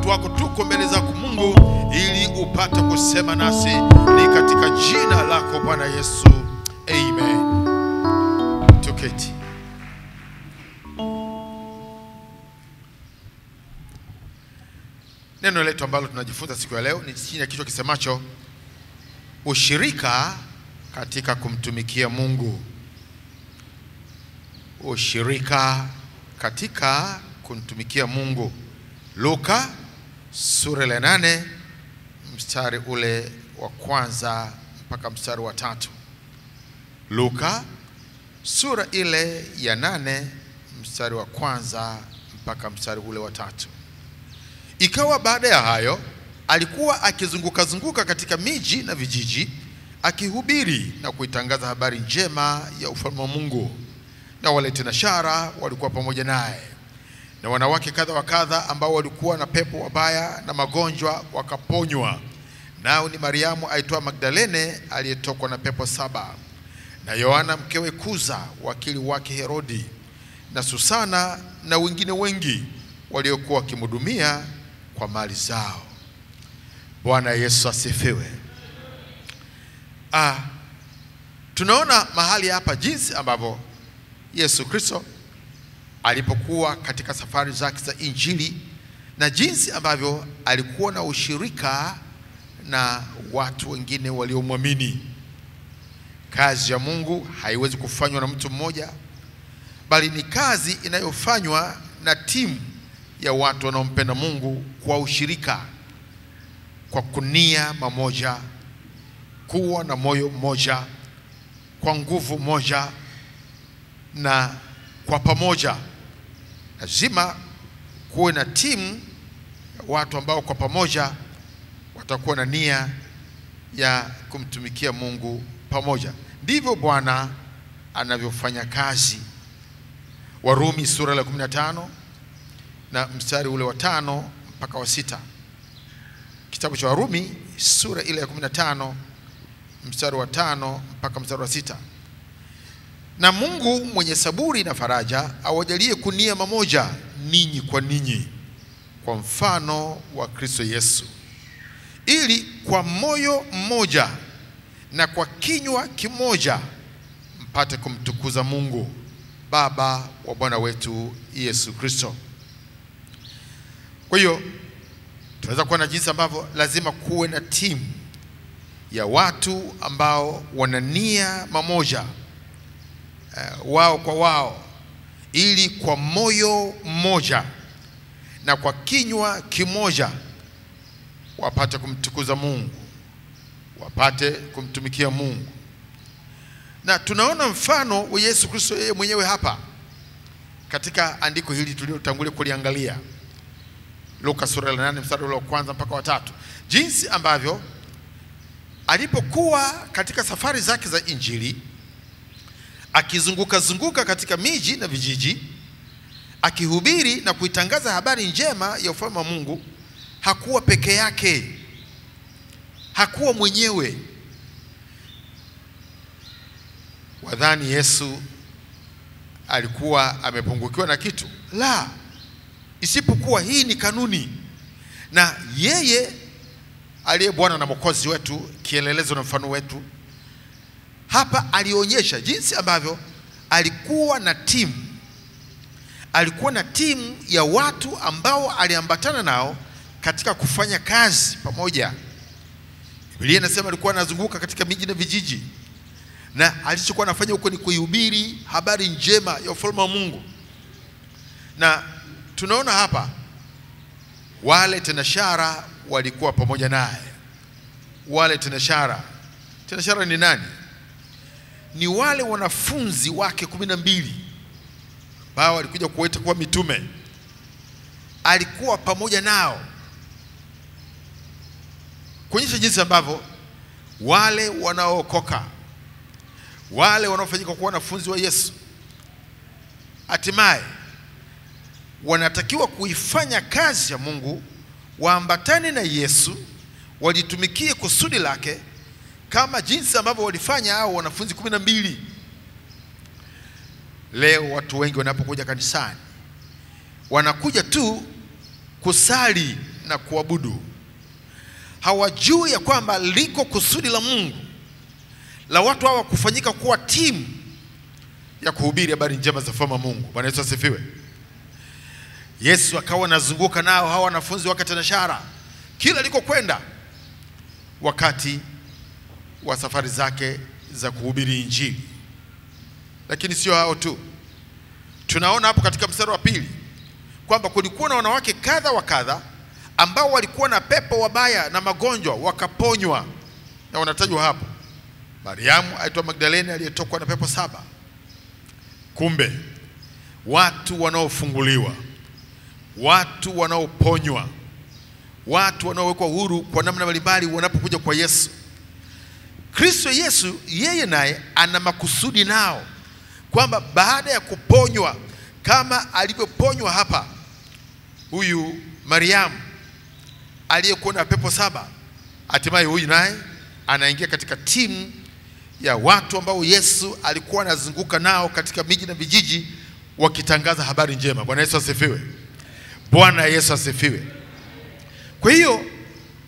watu wako tuko mbele zako Mungu, ili upate kusema nasi, ni katika jina lako Bwana Yesu, amen. Tuketi. Neno letu ambalo tunajifunza siku ya leo ni chini ya kichwa kisemacho ushirika katika kumtumikia Mungu. Ushirika katika kumtumikia Mungu. Luka sura ya 8 mstari ule wa kwanza mpaka mstari wa 3. Luka sura ile ya 8 mstari wa kwanza mpaka mstari ule wa 3. Ikawa baada ya hayo, alikuwa akizunguka katika miji na vijiji, akihubiri na kuitangaza habari njema ya ufalme wa Mungu. Na wale tenashara walikuwa pamoja naye. Na wanawake kadha wa kadha ambao walikuwa na pepo wabaya na magonjwa wakaponywa. Nao ni Mariamu aitwa Magdalene aliyetokwa na pepo 7, na Yohana mkewe Kuza wakili wake Herodi, na Susana na wengine wengi waliokuwa wakimhudumia kwa mali zao. Bwana Yesu asifiwe. Tunaona mahali hapa jinsi ambavyo Yesu Kristo alipokuwa katika safari zake za injili, na jinsi ambavyo alikuwa na ushirika na watu wengine waliomwamini. Kazi ya Mungu haiwezi kufanywa na mtu mmoja, bali ni kazi inayofanywa na timu ya watu wanaompenda Mungu kwa ushirika, kwa kunia mamoja, kuwa na moyo mmoja, kwa nguvu moja na kwa pamoja. Lazima kuwe na timu ya watu ambao kwa pamoja watakuwa na nia ya kumtumikia Mungu pamoja. Ndivyo Bwana anavyofanya kazi. Warumi sura ya 15 na mstari ule wa 5 mpaka wa 6. Kitabu cha Warumi sura ile ya 15 mstari wa 5 mpaka mstari wa 6. Na Mungu mwenye saburi na faraja awajalie kunia mamoja ninyi kwa ninyi, kwa mfano wa Kristo Yesu, ili kwa moyo mmoja na kwa kinywa kimoja mpate kumtukuza Mungu Baba wa Bwana wetu Yesu Kristo. Kwa hiyo tunaweza kuwa na jinsi ambavyo lazima kuwe na timu ya watu ambao wanania mamoja, wao kwa wao, ili kwa moyo mmoja na kwa kinywa kimoja wapate kumtukuza Mungu, wapate kumtumikia Mungu. Na tunaona mfano wa Yesu Kristo yeye mwenyewe hapa katika andiko hili tulilotangulia kuliangalia, Luka sura ya 8 mstari wa kwanza mpaka wa 3, jinsi ambavyo alipokuwa katika safari zake za injili, akizunguka katika miji na vijiji, akihubiri na kuitangaza habari njema ya ufalme wa Mungu. Hakuwa peke yake, hakuwa mwenyewe. Wadhani Yesu alikuwa amepungukiwa na kitu? La, isipokuwa hii ni kanuni, na yeye aliye Bwana na Mwokozi wetu, kielelezo na mfano wetu, hapa alionyesha jinsi ambavyo alikuwa na timu. Alikuwa na timu ya watu ambao aliambatana nao katika kufanya kazi pamoja. Biblia inasema alikuwa anazunguka katika miji na vijiji, na alichokuwa anafanya huko ni kuihubiri habari njema ya ufalme wa Mungu. Na tunaona hapa wale tenashara walikuwa pamoja naye. Wale tenashara ni nani? Ni wale wanafunzi wake 12 ambao walikuja kuwaita kuwa mitume. Alikuwa pamoja nao kuonyesha jinsi ambavyo wale wanaookoka, wale wanaofanyika kuwa wanafunzi wa Yesu, hatimaye wanatakiwa kuifanya kazi ya Mungu, waambatane na Yesu, walitumikie kusudi lake kama jinsi ambavyo walifanya hao wanafunzi 12. Leo watu wengi wanapokuja kanisani wanakuja tu kusali na kuabudu. Hawajui ya kwamba liko kusudi la Mungu la watu hawa kufanyika kuwa timu ya kuhubiri habari njema za ufalme wa Mungu. Bwana Yesu asifiwe. Yesu akawa anazunguka nao hawa wanafunzi wake tenashara kila alikokwenda wakati wa safari zake za kuhubiri Injili. Lakini sio hao tu. Tunaona hapo katika mstari wa 2 kwamba kulikuwa na wanawake kadha wa kadha ambao walikuwa na pepo wabaya na magonjwa wakaponywa. Na wanatajwa hapo Mariamu aitwa Magdalene aliyetokwa na pepo 7. Kumbe watu wanaofunguliwa, watu wanaoponywa, watu wanaowekwa huru kwa namna mbalimbali wanapokuja kwa Yesu. Kristo Yesu yeye naye ana makusudi nao, kwamba baada ya kuponywa kama alivyoponywa hapa huyu Mariamu aliyekuwa na pepo 7, hatimaye huyu naye anaingia katika timu ya watu ambao Yesu alikuwa anazunguka nao katika miji na vijiji wakitangaza habari njema. Bwana Yesu asifiwe. Bwana Yesu asifiwe. Kwa hiyo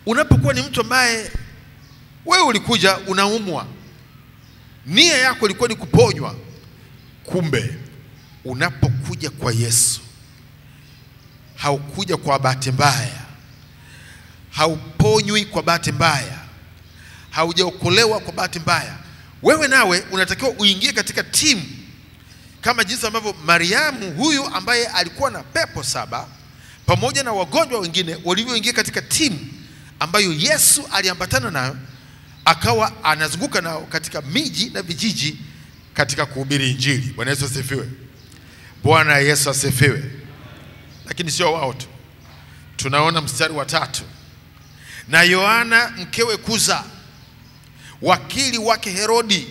unapokuwa ni mtu ambaye wewe ulikuja unaumwa, nia yako ilikuwa ni kuponywa, kumbe unapokuja kwa Yesu haukuja kwa bahati mbaya, hauponywi kwa bahati mbaya, haujaokolewa kwa bahati mbaya. Wewe nawe unatakiwa uingie katika timu kama jinsi ambavyo Mariamu huyu ambaye alikuwa na pepo 7 pamoja na wagonjwa wengine walivyoingia katika timu ambayo Yesu aliambatana nayo, akawa anazunguka nao katika miji na vijiji katika kuhubiri Injili. Bwana Yesu asifiwe. Bwana Yesu asifiwe. Lakini sio wao tu. Tunaona mstari wa 3. Na Yohana mkewe Kuza, wakili wake Herodi,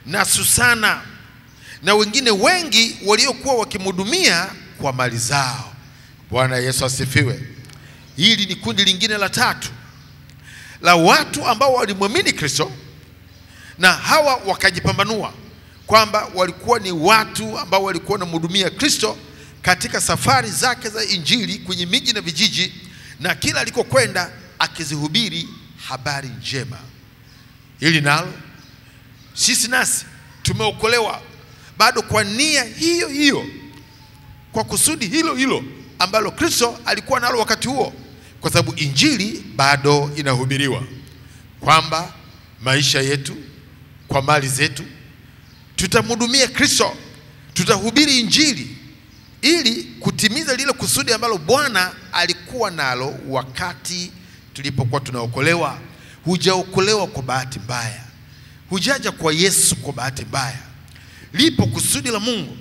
na Susana na wengine wengi waliokuwa wakimhudumia kwa mali zao. Bwana Yesu asifiwe. Hili ni kundi lingine la 3 la watu ambao walimwamini Kristo, na hawa wakajipambanua kwamba walikuwa ni watu ambao walikuwa wanamhudumia Kristo katika safari zake za Injili kwenye miji na vijiji, na kila alikokwenda akizihubiri habari njema. Hili nalo sisi nasi tumeokolewa bado kwa nia hiyo hiyo, kwa kusudi hilo hilo ambalo Kristo alikuwa nalo wakati huo, kwa sababu Injili bado inahubiriwa, kwamba maisha yetu kwa mali zetu tutamhudumia Kristo, tutahubiri Injili ili kutimiza lile kusudi ambalo Bwana alikuwa nalo wakati tulipokuwa tunaokolewa. Hujaokolewa kwa bahati mbaya, hujaja kwa Yesu kwa bahati mbaya. Lipo kusudi la Mungu,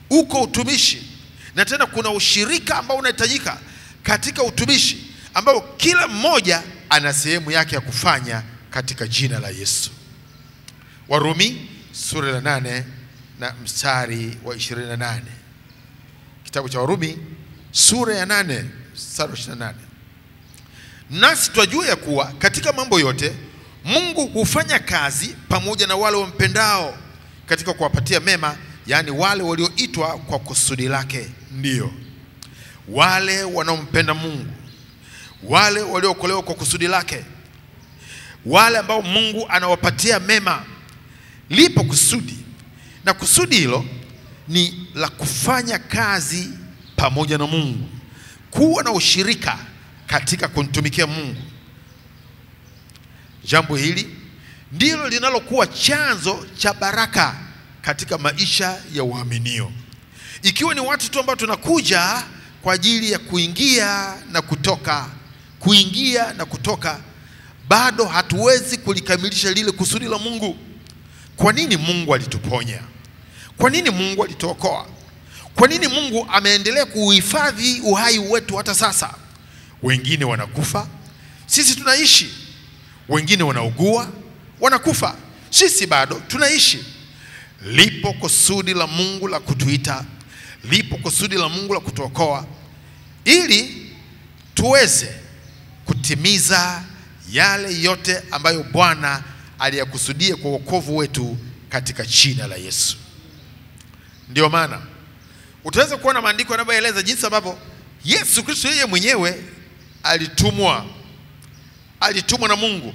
uko utumishi, na tena kuna ushirika ambao unahitajika katika utumishi, ambao kila mmoja ana sehemu yake ya kufanya katika jina la Yesu. Warumi sura ya 8 na mstari wa 28. Kitabu cha Warumi sura ya 8 mstari wa 28. Nasi twajua ya kuwa katika mambo yote Mungu hufanya kazi pamoja na wale wampendao katika kuwapatia mema, yani wale walioitwa kwa kusudi lake. Ndio wale wanaompenda Mungu, wale waliokolewa kwa kusudi lake, wale ambao Mungu anawapatia mema. Lipo kusudi, na kusudi hilo ni la kufanya kazi pamoja na Mungu, kuwa na ushirika katika kumtumikia Mungu. Jambo hili ndilo linalokuwa chanzo cha baraka katika maisha ya waaminio. Ikiwa ni watu tu ambao tunakuja kwa ajili ya kuingia na kutoka, kuingia na kutoka, bado hatuwezi kulikamilisha lile kusudi la Mungu. Kwa nini Mungu alituponya? Kwa nini Mungu alituokoa? Kwa nini Mungu ameendelea kuhifadhi uhai wetu hata sasa? Wengine wanakufa, sisi tunaishi. Wengine wanaugua, wanakufa, sisi bado tunaishi. Lipo kusudi la Mungu la kutuita, lipo kusudi la Mungu la kutuokoa, ili tuweze kutimiza yale yote ambayo Bwana aliyakusudia kwa wokovu wetu katika jina la Yesu. Ndio maana utaweza kuona maandiko yanayoeleza jinsi ambavyo Yesu Kristo yeye mwenyewe alitumwa na Mungu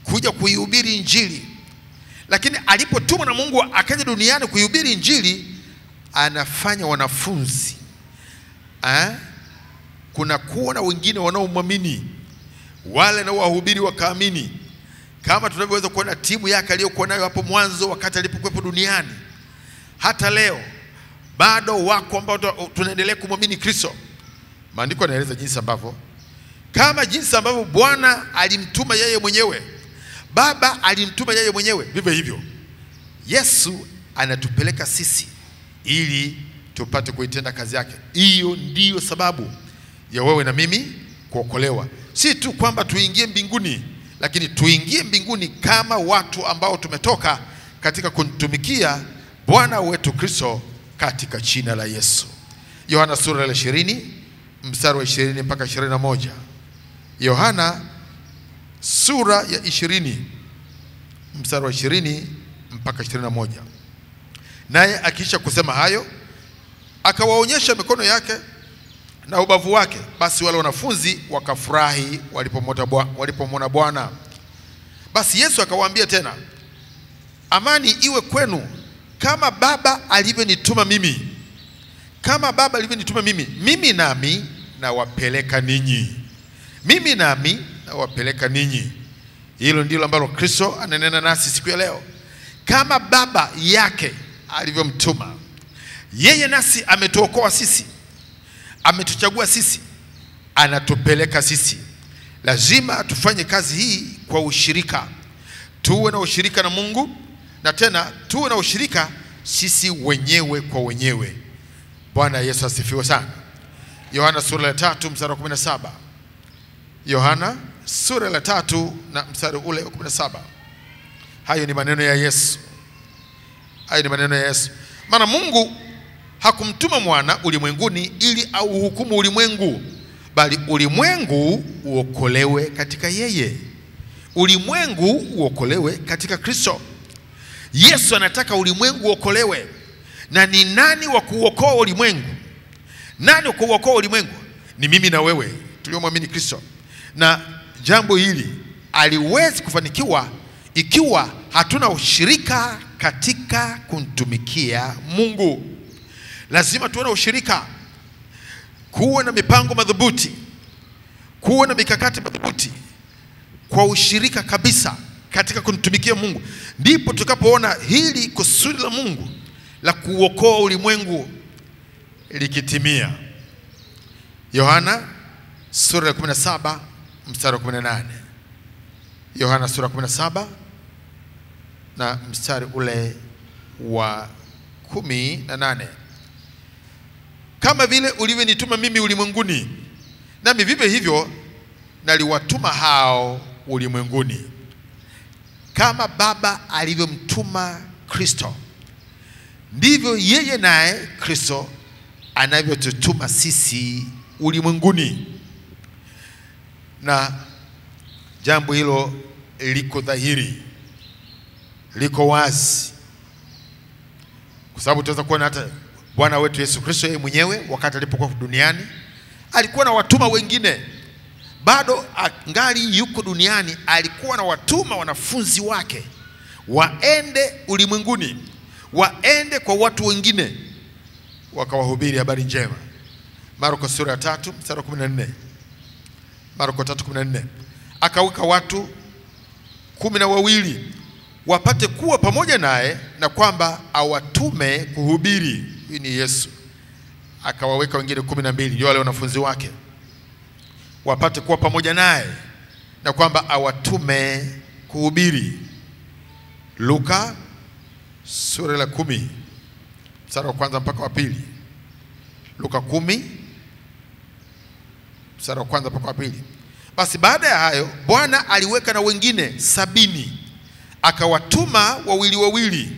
kuja kuihubiri Injili. Lakini alipotumwa na Mungu akaja duniani kuihubiri Injili, anafanya wanafunzi. Kuna kuwa na wengine wanaomwamini, wale na wahubiri wakaamini. Kama tunavyoweza kuona timu yake aliyokuwa nayo hapo mwanzo wakati alipokuwepo duniani, hata leo bado wako ambao tunaendelea kumwamini Kristo. Maandiko yanaeleza jinsi ambavyo Bwana alimtuma yeye mwenyewe, Baba alimtuma yeye mwenyewe, vivyo hivyo Yesu anatupeleka sisi ili tupate kuitenda kazi yake. Hiyo ndiyo sababu ya wewe na mimi kuokolewa. Si tu kwamba tuingie mbinguni, lakini tuingie mbinguni kama watu ambao tumetoka katika kumtumikia Bwana wetu Kristo katika jina la Yesu. Yohana sura ya 20 mstari wa 20 mpaka 21. Yohana sura ya 20 mstari wa 20 mpaka 21. Naye akiisha kusema hayo, akawaonyesha mikono yake na ubavu wake. Basi wale wanafunzi wakafurahi walipomwona Bwana. Basi Yesu akawaambia tena, amani iwe kwenu. Kama Baba alivyonituma mimi, mimi nami nawapeleka ninyi. Hilo ndilo ambalo Kristo ananena nasi siku ya leo. Kama Baba yake alivyomtuma yeye, nasi ametuokoa sisi, ametuchagua sisi, anatupeleka sisi. Lazima tufanye kazi hii kwa ushirika. Tuwe na ushirika na Mungu, na tena tuwe na ushirika sisi wenyewe kwa wenyewe. Bwana Yesu asifiwe sana. Yohana sura ya 3 mstari wa 17. Yohana sura ya 3 na mstari ule wa 17. Hayo ni maneno ya Yesu. Maana Mungu hakumtuma mwana ulimwenguni ili auhukumu ulimwengu, bali ulimwengu uokolewe katika yeye. Ulimwengu uokolewe katika Kristo. Yesu anataka ulimwengu uokolewe. Na ni nani wa kuokoa ulimwengu? Nani wa kuokoa ulimwengu? Ni mimi na wewe tuliomwamini Kristo. Na jambo hili haliwezi kufanikiwa ikiwa hatuna ushirika katika kumtumikia Mungu. Lazima tuwe na ushirika, kuwe na mipango madhubuti, kuwe na mikakati madhubuti kwa ushirika kabisa katika kumtumikia Mungu. Ndipo tukapoona hili kusudi la Mungu la kuokoa ulimwengu likitimia. Yohana sura ya 17 mstari wa 18. Yohana sura ya 17 na mstari ule wa 18. Kama vile ulivyonituma mimi ulimwenguni, nami vivyo hivyo naliwatuma hao ulimwenguni. Kama Baba alivyomtuma Kristo, ndivyo yeye naye Kristo anavyotutuma sisi ulimwenguni. Na jambo hilo liko dhahiri, liko wazi, kwa sababu tunaweza kuona hata Bwana wetu Yesu Kristo yeye mwenyewe wakati alipokuwa duniani alikuwa na watuma wengine. Bado angali yuko duniani, alikuwa na watuma wanafunzi wake waende ulimwenguni, waende kwa watu wengine wakawahubiri habari njema. Marko sura ya 3 mstari wa 14. Marko 3:14. Akaweka watu 12 wapate kuwa pamoja naye, na kwamba awatume kuhubiri. Hii ni Yesu. Akawaweka wengine 12, ndio wale wanafunzi wake, wapate kuwa pamoja naye, na kwamba awatume kuhubiri. Luka sura ya 10 mstari wa 1 mpaka wa 2. Luka 10 mstari wa 1 mpaka wa 2. Basi baada ya hayo Bwana aliweka na wengine 70, akawatuma wawili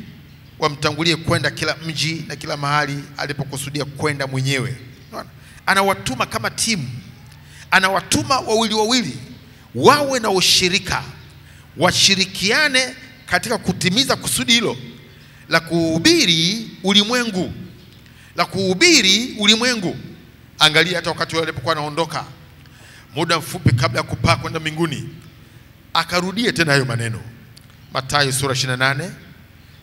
wamtangulie kwenda kila mji na kila mahali alipokusudia kwenda mwenyewe. Anawatuma kama timu, anawatuma wawili wawe na ushirika, washirikiane katika kutimiza kusudi hilo la kuhubiri ulimwengu, Angalia hata wakati walipokuwa wanaondoka, muda mfupi kabla ya kupaa kwenda mbinguni, akarudia tena hayo maneno. Mathayo sura 28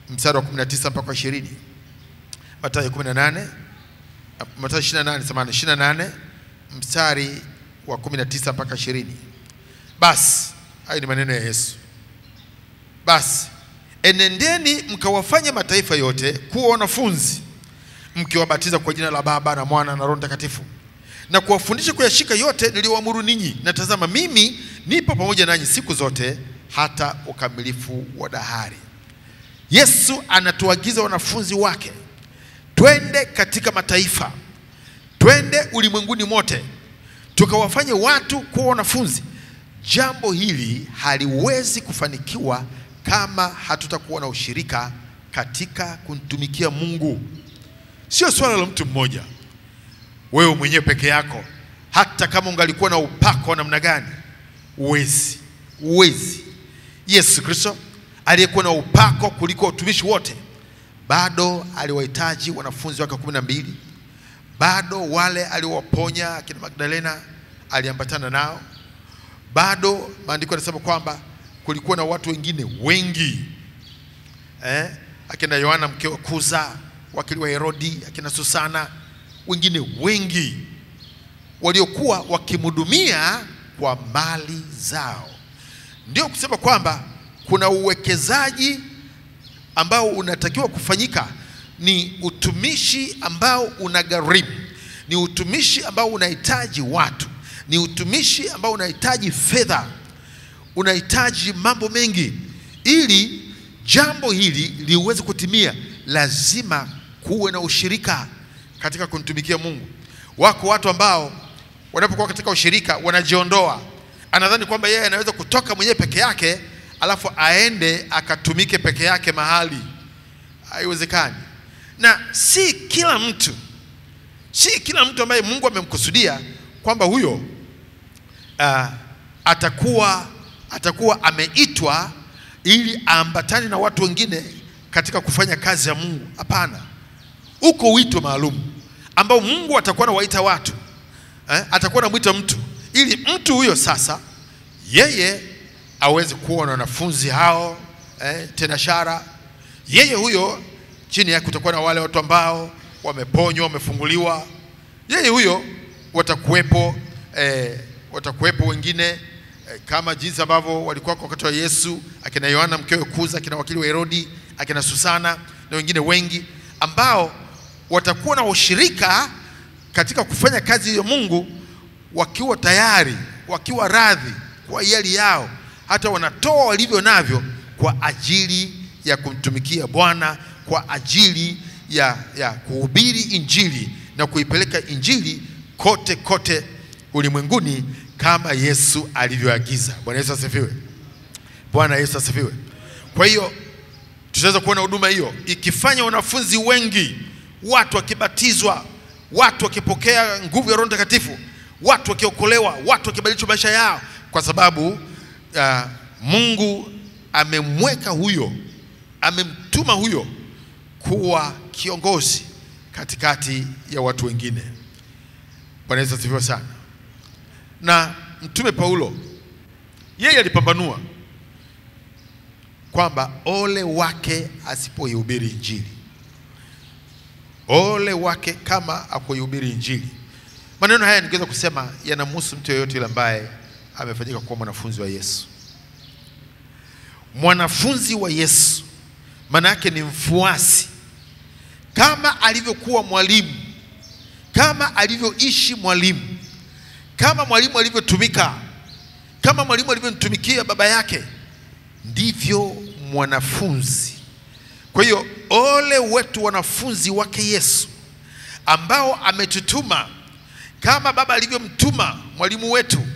mstari wa 19 mpaka 20. Mathayo 28 mstari wa 19 mpaka 20. Basi hayo ni maneno ya Yesu. Basi enendeni mkawafanye mataifa yote kuwa wanafunzi, mkiwabatiza kwa jina la Baba na Mwana na Roho Mtakatifu, na kuwafundisha kuyashika yote niliyowaamuru ninyi, na tazama mimi nipo pamoja nanyi siku zote hata ukamilifu wa dahari. Yesu anatuagiza wanafunzi wake, twende katika mataifa, twende ulimwenguni mote, tukawafanye watu kuwa wanafunzi. Jambo hili haliwezi kufanikiwa kama hatutakuwa na ushirika katika kumtumikia Mungu. Sio swala la mtu mmoja, wewe mwenyewe peke yako. Hata kama ungalikuwa na upako namna gani, uwezi. Yesu Kristo aliyekuwa na upako kuliko utumishi wote, bado aliwahitaji wanafunzi wake 12. Bado wale aliowaponya akina Magdalena aliambatana nao. Bado maandiko yanasema kwamba kulikuwa na watu wengine wengi, akina Yohana mke wa Kuza, wakili wa Herodi, akina Susana, wengine wengi waliokuwa wakimhudumia kwa mali zao. Ndio kusema kwamba kuna uwekezaji ambao unatakiwa kufanyika. Ni utumishi ambao unagharimu, ni utumishi ambao unahitaji watu, ni utumishi ambao unahitaji fedha, unahitaji mambo mengi. Ili jambo hili liweze kutimia, lazima kuwe na ushirika katika kumtumikia Mungu. Wako watu ambao wanapokuwa katika ushirika wanajiondoa. Anadhani kwamba yeye anaweza kutoka mwenyewe peke yake alafu aende akatumike peke yake mahali. Haiwezekani. Na si kila mtu ambaye Mungu amemkusudia kwamba huyo atakuwa ameitwa ili aambatane na watu wengine katika kufanya kazi ya Mungu. Hapana. Uko wito maalum ambao Mungu atakuwa anawaita watu, atakuwa anamuita mtu, ili mtu huyo sasa yeye aweze kuwa na wanafunzi hao, tena shara. Yeye huyo chini yake kutakuwa na wale watu ambao wameponywa, wamefunguliwa. Yeye huyo watakuwepo wengine kama jinsi ambavyo walikuwa wakati wa Yesu, akina Yohana mkewe Kuza, akina wakili wa Herodi, akina Susana na wengine wengi ambao watakuwa na ushirika katika kufanya kazi ya Mungu, wakiwa tayari, wakiwa radhi kwa hiari yao, hata wanatoa walivyo navyo kwa ajili ya kumtumikia Bwana, kwa ajili ya kuhubiri injili na kuipeleka injili kote ulimwenguni kama Yesu alivyoagiza. Bwana Yesu asifiwe. Bwana Yesu asifiwe. Kwa hiyo tutaweza kuona huduma hiyo ikifanya wanafunzi wengi, watu wakibatizwa, watu wakipokea nguvu ya Roho Mtakatifu, watu wakiokolewa, watu wakibadilishwa maisha yao, kwa sababu Mungu amemweka huyo, amemtuma huyo kuwa kiongozi katikati ya watu wengine. Bwana Yesu asifiwe sana. Na Mtume Paulo yeye alipambanua kwamba ole wake asipoihubiri injili. Ole wake kama hakuihubiri injili. Maneno haya ningeweza kusema yanamhusu mtu yeyote yule ambaye amefanyika kuwa mwanafunzi wa Yesu. Mwanafunzi wa Yesu maana yake ni mfuasi. Kama alivyokuwa mwalimu, kama alivyoishi mwalimu, kama mwalimu alivyotumika, kama mwalimu alivyomtumikia baba yake, ndivyo mwanafunzi. Kwa hiyo ole wetu wanafunzi wake Yesu ambao ametutuma, kama baba alivyomtuma mwalimu wetu,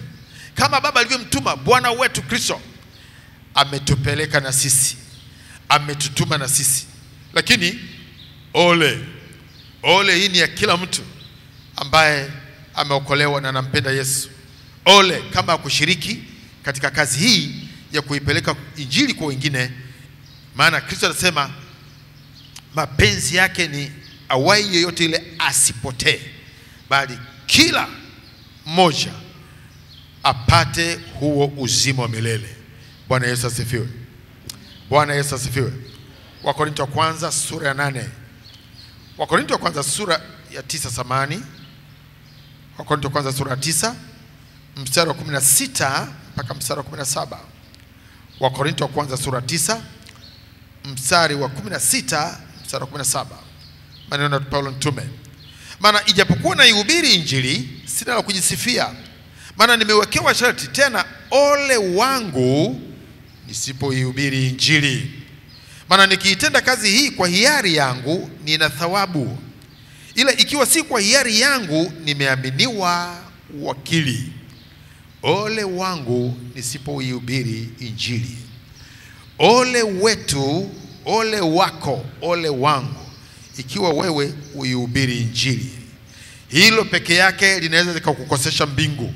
kama baba alivyomtuma Bwana wetu Kristo, ametupeleka na sisi, ametutuma na sisi. Lakini ole hii ni ya kila mtu ambaye ameokolewa na anampenda Yesu. Ole kama hakushiriki katika kazi hii ya kuipeleka injili kwa wengine. Maana Kristo anasema mapenzi yake ni awai yeyote ile asipotee, bali kila mmoja apate huo uzima wa milele. Bwana Yesu asifiwe. Bwana Yesu asifiwe. Wakorintho wa kwanza sura ya 8. Wakorintho wa kwanza sura ya 9 samani. Wakorintho wa kwanza sura ya 9 mstari wa 16 mpaka mstari wa 17. Wakorintho wa kwanza sura 9 mstari wa 16 mstari wa 17. Maneno ya Paulo mtume. Maana ijapokuwa naihubiri injili, sina la kujisifia. Maana nimewekewa sharti, tena ole wangu nisipoihubiri injili. Maana nikiitenda kazi hii kwa hiari yangu, nina thawabu. Ila ikiwa si kwa hiari yangu, nimeaminiwa wakili. Ole wangu nisipoihubiri injili. Ole wetu, ole wako, ole wangu ikiwa wewe uihubiri injili. Hilo peke yake linaweza likakukosesha mbingu.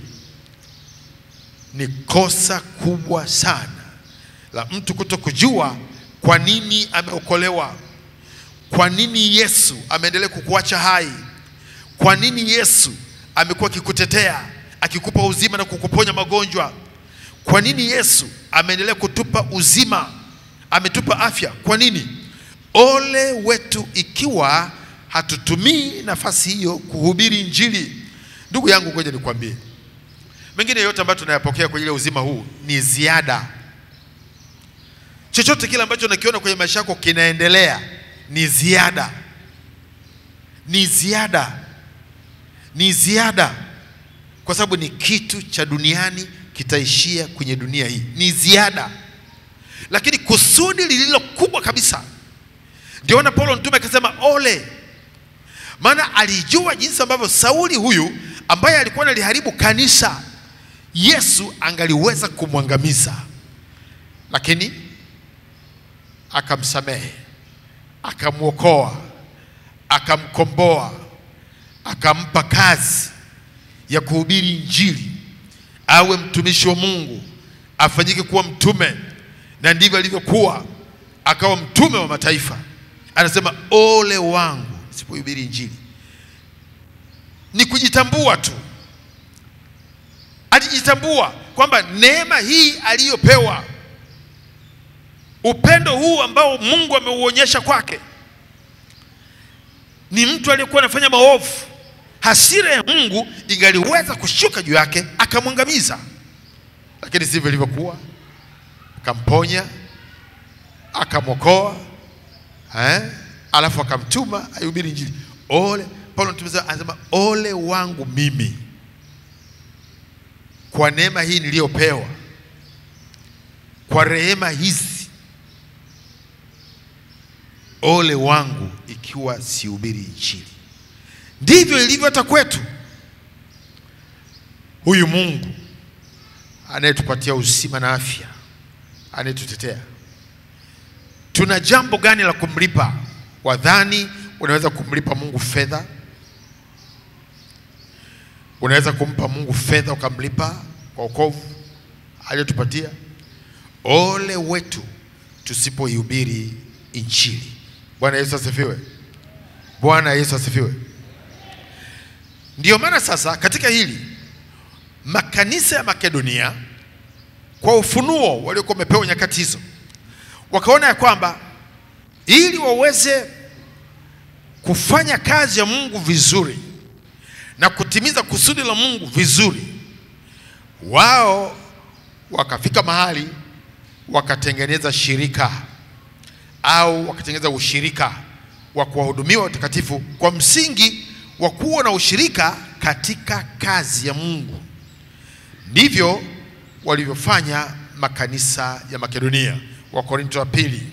Ni kosa kubwa sana la mtu kutokujua kwa nini ameokolewa, kwa nini Yesu ameendelea kukuacha hai, kwa nini Yesu amekuwa akikutetea, akikupa uzima na kukuponya magonjwa, kwa nini Yesu ameendelea kutupa uzima, ametupa afya. Kwa nini? Ole wetu ikiwa hatutumii nafasi hiyo kuhubiri injili. Ndugu yangu, ngoja nikwambie, mengine yote ambayo tunayapokea kwa ile uzima huu ni ziada. Chochote kile ambacho unakiona kwenye maisha yako kinaendelea ni ziada. Ni ziada. Ni ziada. Kwa sababu ni kitu cha duniani, kitaishia kwenye dunia hii. Ni ziada. Lakini kusudi lililo kubwa kabisa, ndio na Paulo mtume akasema ole. Maana alijua jinsi ambavyo Sauli huyu ambaye alikuwa analiharibu kanisa, Yesu angaliweza kumwangamiza, lakini akamsamehe, akamwokoa, akamkomboa, akampa kazi ya kuhubiri injili, awe mtumishi wa Mungu, afanyike kuwa mtume. Na ndivyo alivyokuwa, akawa mtume wa mataifa. Anasema ole wangu nisipohubiri injili. Ni kujitambua tu. Alijitambua kwamba neema hii aliyopewa, upendo huu ambao Mungu ameuonyesha kwake, ni mtu aliyekuwa anafanya maovu, hasira ya Mungu ingaliweza kushuka juu yake akamwangamiza, lakini sivyo ilivyokuwa. Akamponya, akamwokoa, alafu akamtuma aihubiri injili. Ole, Paulo mtume anasema ole wangu mimi kwa neema hii niliyopewa, kwa rehema hizi. Ole wangu ikiwa sihubiri injili. Ndivyo ilivyo hata kwetu. Huyu Mungu anayetupatia uzima na afya, anayetutetea, tuna jambo gani la kumlipa? Wadhani unaweza kumlipa Mungu fedha? Unaweza kumpa Mungu fedha ukamlipa kwa wokovu aliyotupatia? Ole wetu tusipoihubiri injili. Bwana Yesu asifiwe. Bwana Yesu asifiwe. Ndiyo maana sasa katika hili makanisa ya Makedonia, kwa ufunuo waliokuwa wamepewa nyakati hizo, wakaona ya kwamba ili waweze kufanya kazi ya Mungu vizuri na kutimiza kusudi la Mungu vizuri, wao wakafika mahali wakatengeneza shirika au wakatengeneza ushirika wa kuwahudumia watakatifu kwa msingi wa kuwa na ushirika katika kazi ya Mungu. Ndivyo walivyofanya makanisa ya Makedonia. Wakorintho wa pili.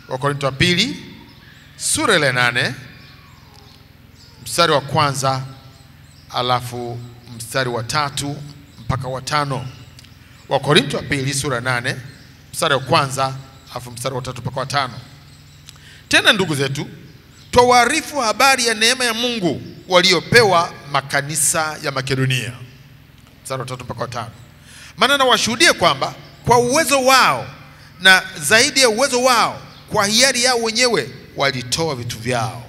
Wakorintho wa pili sura ya 8 mstari wa 1 alafu mstari wa 3 mpaka wa 5. Wakorintho wa pili sura ya 8 mstari wa 1 alafu mstari wa 3 mpaka wa 5. Tena ndugu zetu, twawaarifu habari ya neema ya Mungu waliopewa makanisa ya Makedonia. Mstari wa 3 mpaka wa 5. Maana na washuhudie kwamba kwa uwezo wao na zaidi ya uwezo wao, kwa hiari yao wenyewe walitoa vitu vyao,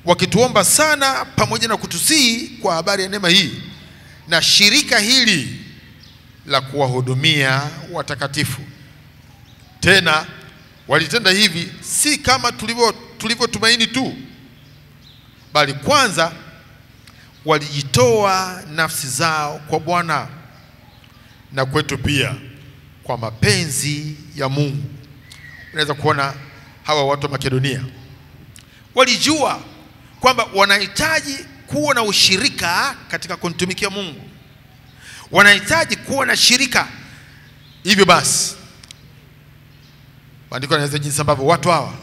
wakituomba sana pamoja na kutusihi kwa habari ya neema hii. na shirika hili la kuwahudumia watakatifu. Tena walitenda hivi si kama tulivyotumaini tu, bali kwanza walijitoa nafsi zao kwa Bwana na kwetu pia kwa mapenzi ya Mungu. Unaweza kuona hawa watu wa Makedonia walijua kwamba wanahitaji kuwa na ushirika katika kumtumikia Mungu. Wanahitaji kuwa na shirika. Hivyo basi maandiko yanaeleza jinsi ambavyo watu hawa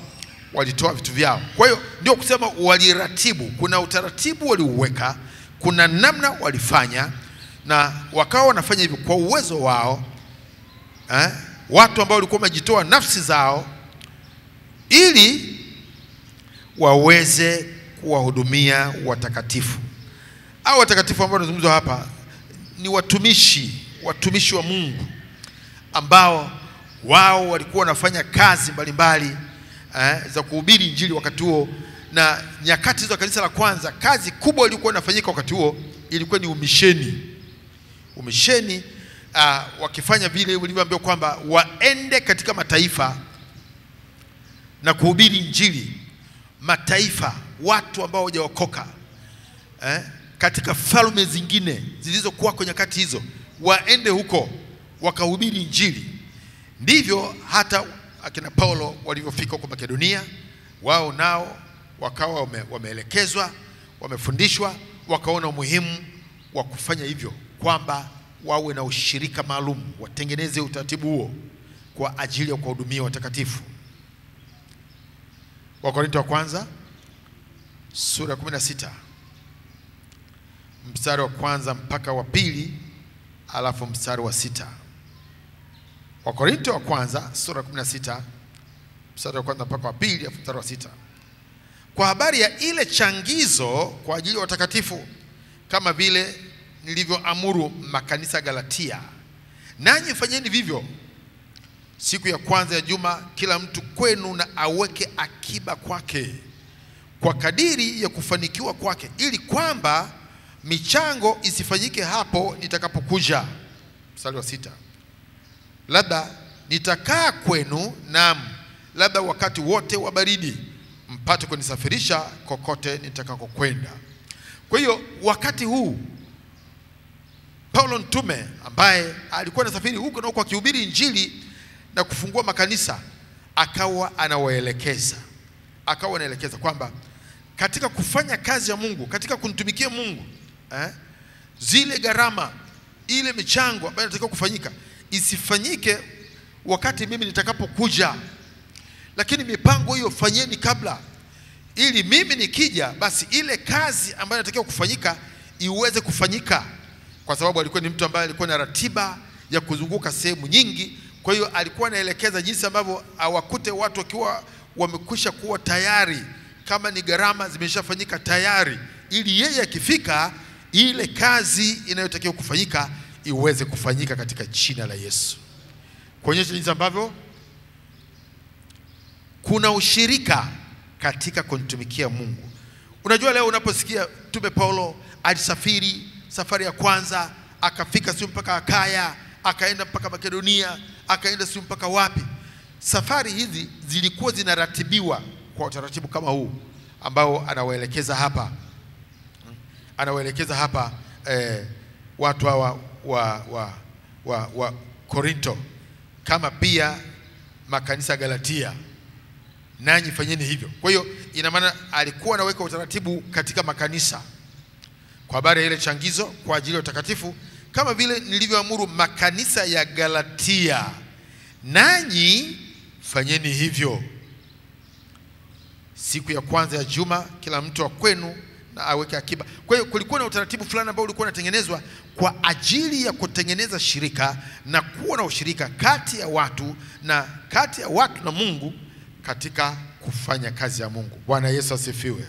walitoa vitu vyao. Kwa hiyo ndio kusema waliratibu. Kuna utaratibu waliuweka, kuna namna walifanya, na wakawa wanafanya hivyo kwa uwezo wao. Watu ambao walikuwa wamejitoa nafsi zao ili waweze kuwahudumia watakatifu. Hao watakatifu ambao tunazungumza hapa ni watumishi wa Mungu ambao wao walikuwa wanafanya kazi mbalimbali za kuhubiri Injili wakati huo. Na nyakati hizo kanisa la kwanza, kazi kubwa ilikuwa inafanyika wakati huo ilikuwa ni umisheni. Wakifanya vile walivyoambiwa kwamba waende katika mataifa na kuhubiri Injili. Mataifa, watu ambao hawajaokoka katika falme zingine zilizokuwa kwenye nyakati hizo, waende huko wakahubiri Injili. Ndivyo hata akina Paulo walivyofika huko Makedonia, wao nao wakawa wameelekezwa, wamefundishwa, wakaona umuhimu wa kufanya hivyo, kwamba wawe na ushirika maalum, watengeneze utaratibu huo kwa ajili ya kuhudumia watakatifu. Wakorintho wa kwanza sura 16 mstari wa kwanza mpaka wa pili, alafu mstari wa 6. Wakorintho wa kwanza sura 16 mstari wa kwanza mpaka wa pili, alafu mstari wa 6. Kwa habari ya ile changizo kwa ajili ya watakatifu, kama vile nilivyoamuru makanisa Galatia, nanyi fanyeni vivyo. Siku ya kwanza ya juma kila mtu kwenu na aweke akiba kwake kwa kadiri ya kufanikiwa kwake, ili kwamba michango isifanyike hapo nitakapokuja. Mstari wa 6. Labda nitakaa kwenu, naam, labda wakati wote wa baridi, mpate kunisafirisha kokote nitakakokwenda. Kwa hiyo wakati huu Paulo mtume ambaye alikuwa anasafiri huko na huko akihubiri Injili na kufungua makanisa, akawa anawaelekeza kwamba katika kufanya kazi ya Mungu, katika kumtumikia Mungu, zile gharama, ile michango ambayo inatakiwa kufanyika isifanyike wakati mimi nitakapokuja, lakini mipango hiyo fanyeni kabla, ili mimi nikija basi ile kazi ambayo inatakiwa kufanyika iweze kufanyika. Kwa sababu alikuwa ni mtu ambaye alikuwa na ratiba ya kuzunguka sehemu nyingi. Kwa hiyo alikuwa anaelekeza jinsi ambavyo awakute watu wakiwa wamekwisha kuwa tayari, kama ni gharama zimeshafanyika tayari, ili yeye akifika ile kazi inayotakiwa kufanyika iweze kufanyika katika jina la Yesu. Kuonyesha jinsi ambavyo kuna ushirika katika kumtumikia Mungu. Unajua leo unaposikia Mtume Paulo alisafiri safari ya kwanza, akafika sio mpaka Akaya, akaenda mpaka Makedonia, akaenda sio mpaka wapi. Safari hizi zilikuwa zinaratibiwa kwa utaratibu kama huu ambao anawaelekeza hapa watu hawa wa Korinto, kama pia makanisa Galatia, nanyi fanyeni hivyo. Kwa hiyo ina maana alikuwa anaweka utaratibu katika makanisa kwa habari ya ile changizo kwa ajili ya utakatifu, kama vile nilivyoamuru makanisa ya Galatia, nanyi fanyeni hivyo. Siku ya kwanza ya juma kila mtu wa kwenu na aweke akiba. Kwa hiyo kulikuwa na utaratibu fulani ambao ulikuwa unatengenezwa kwa ajili ya kutengeneza shirika na kuwa na ushirika kati ya watu na Mungu katika kufanya kazi ya Mungu. Bwana Yesu asifiwe.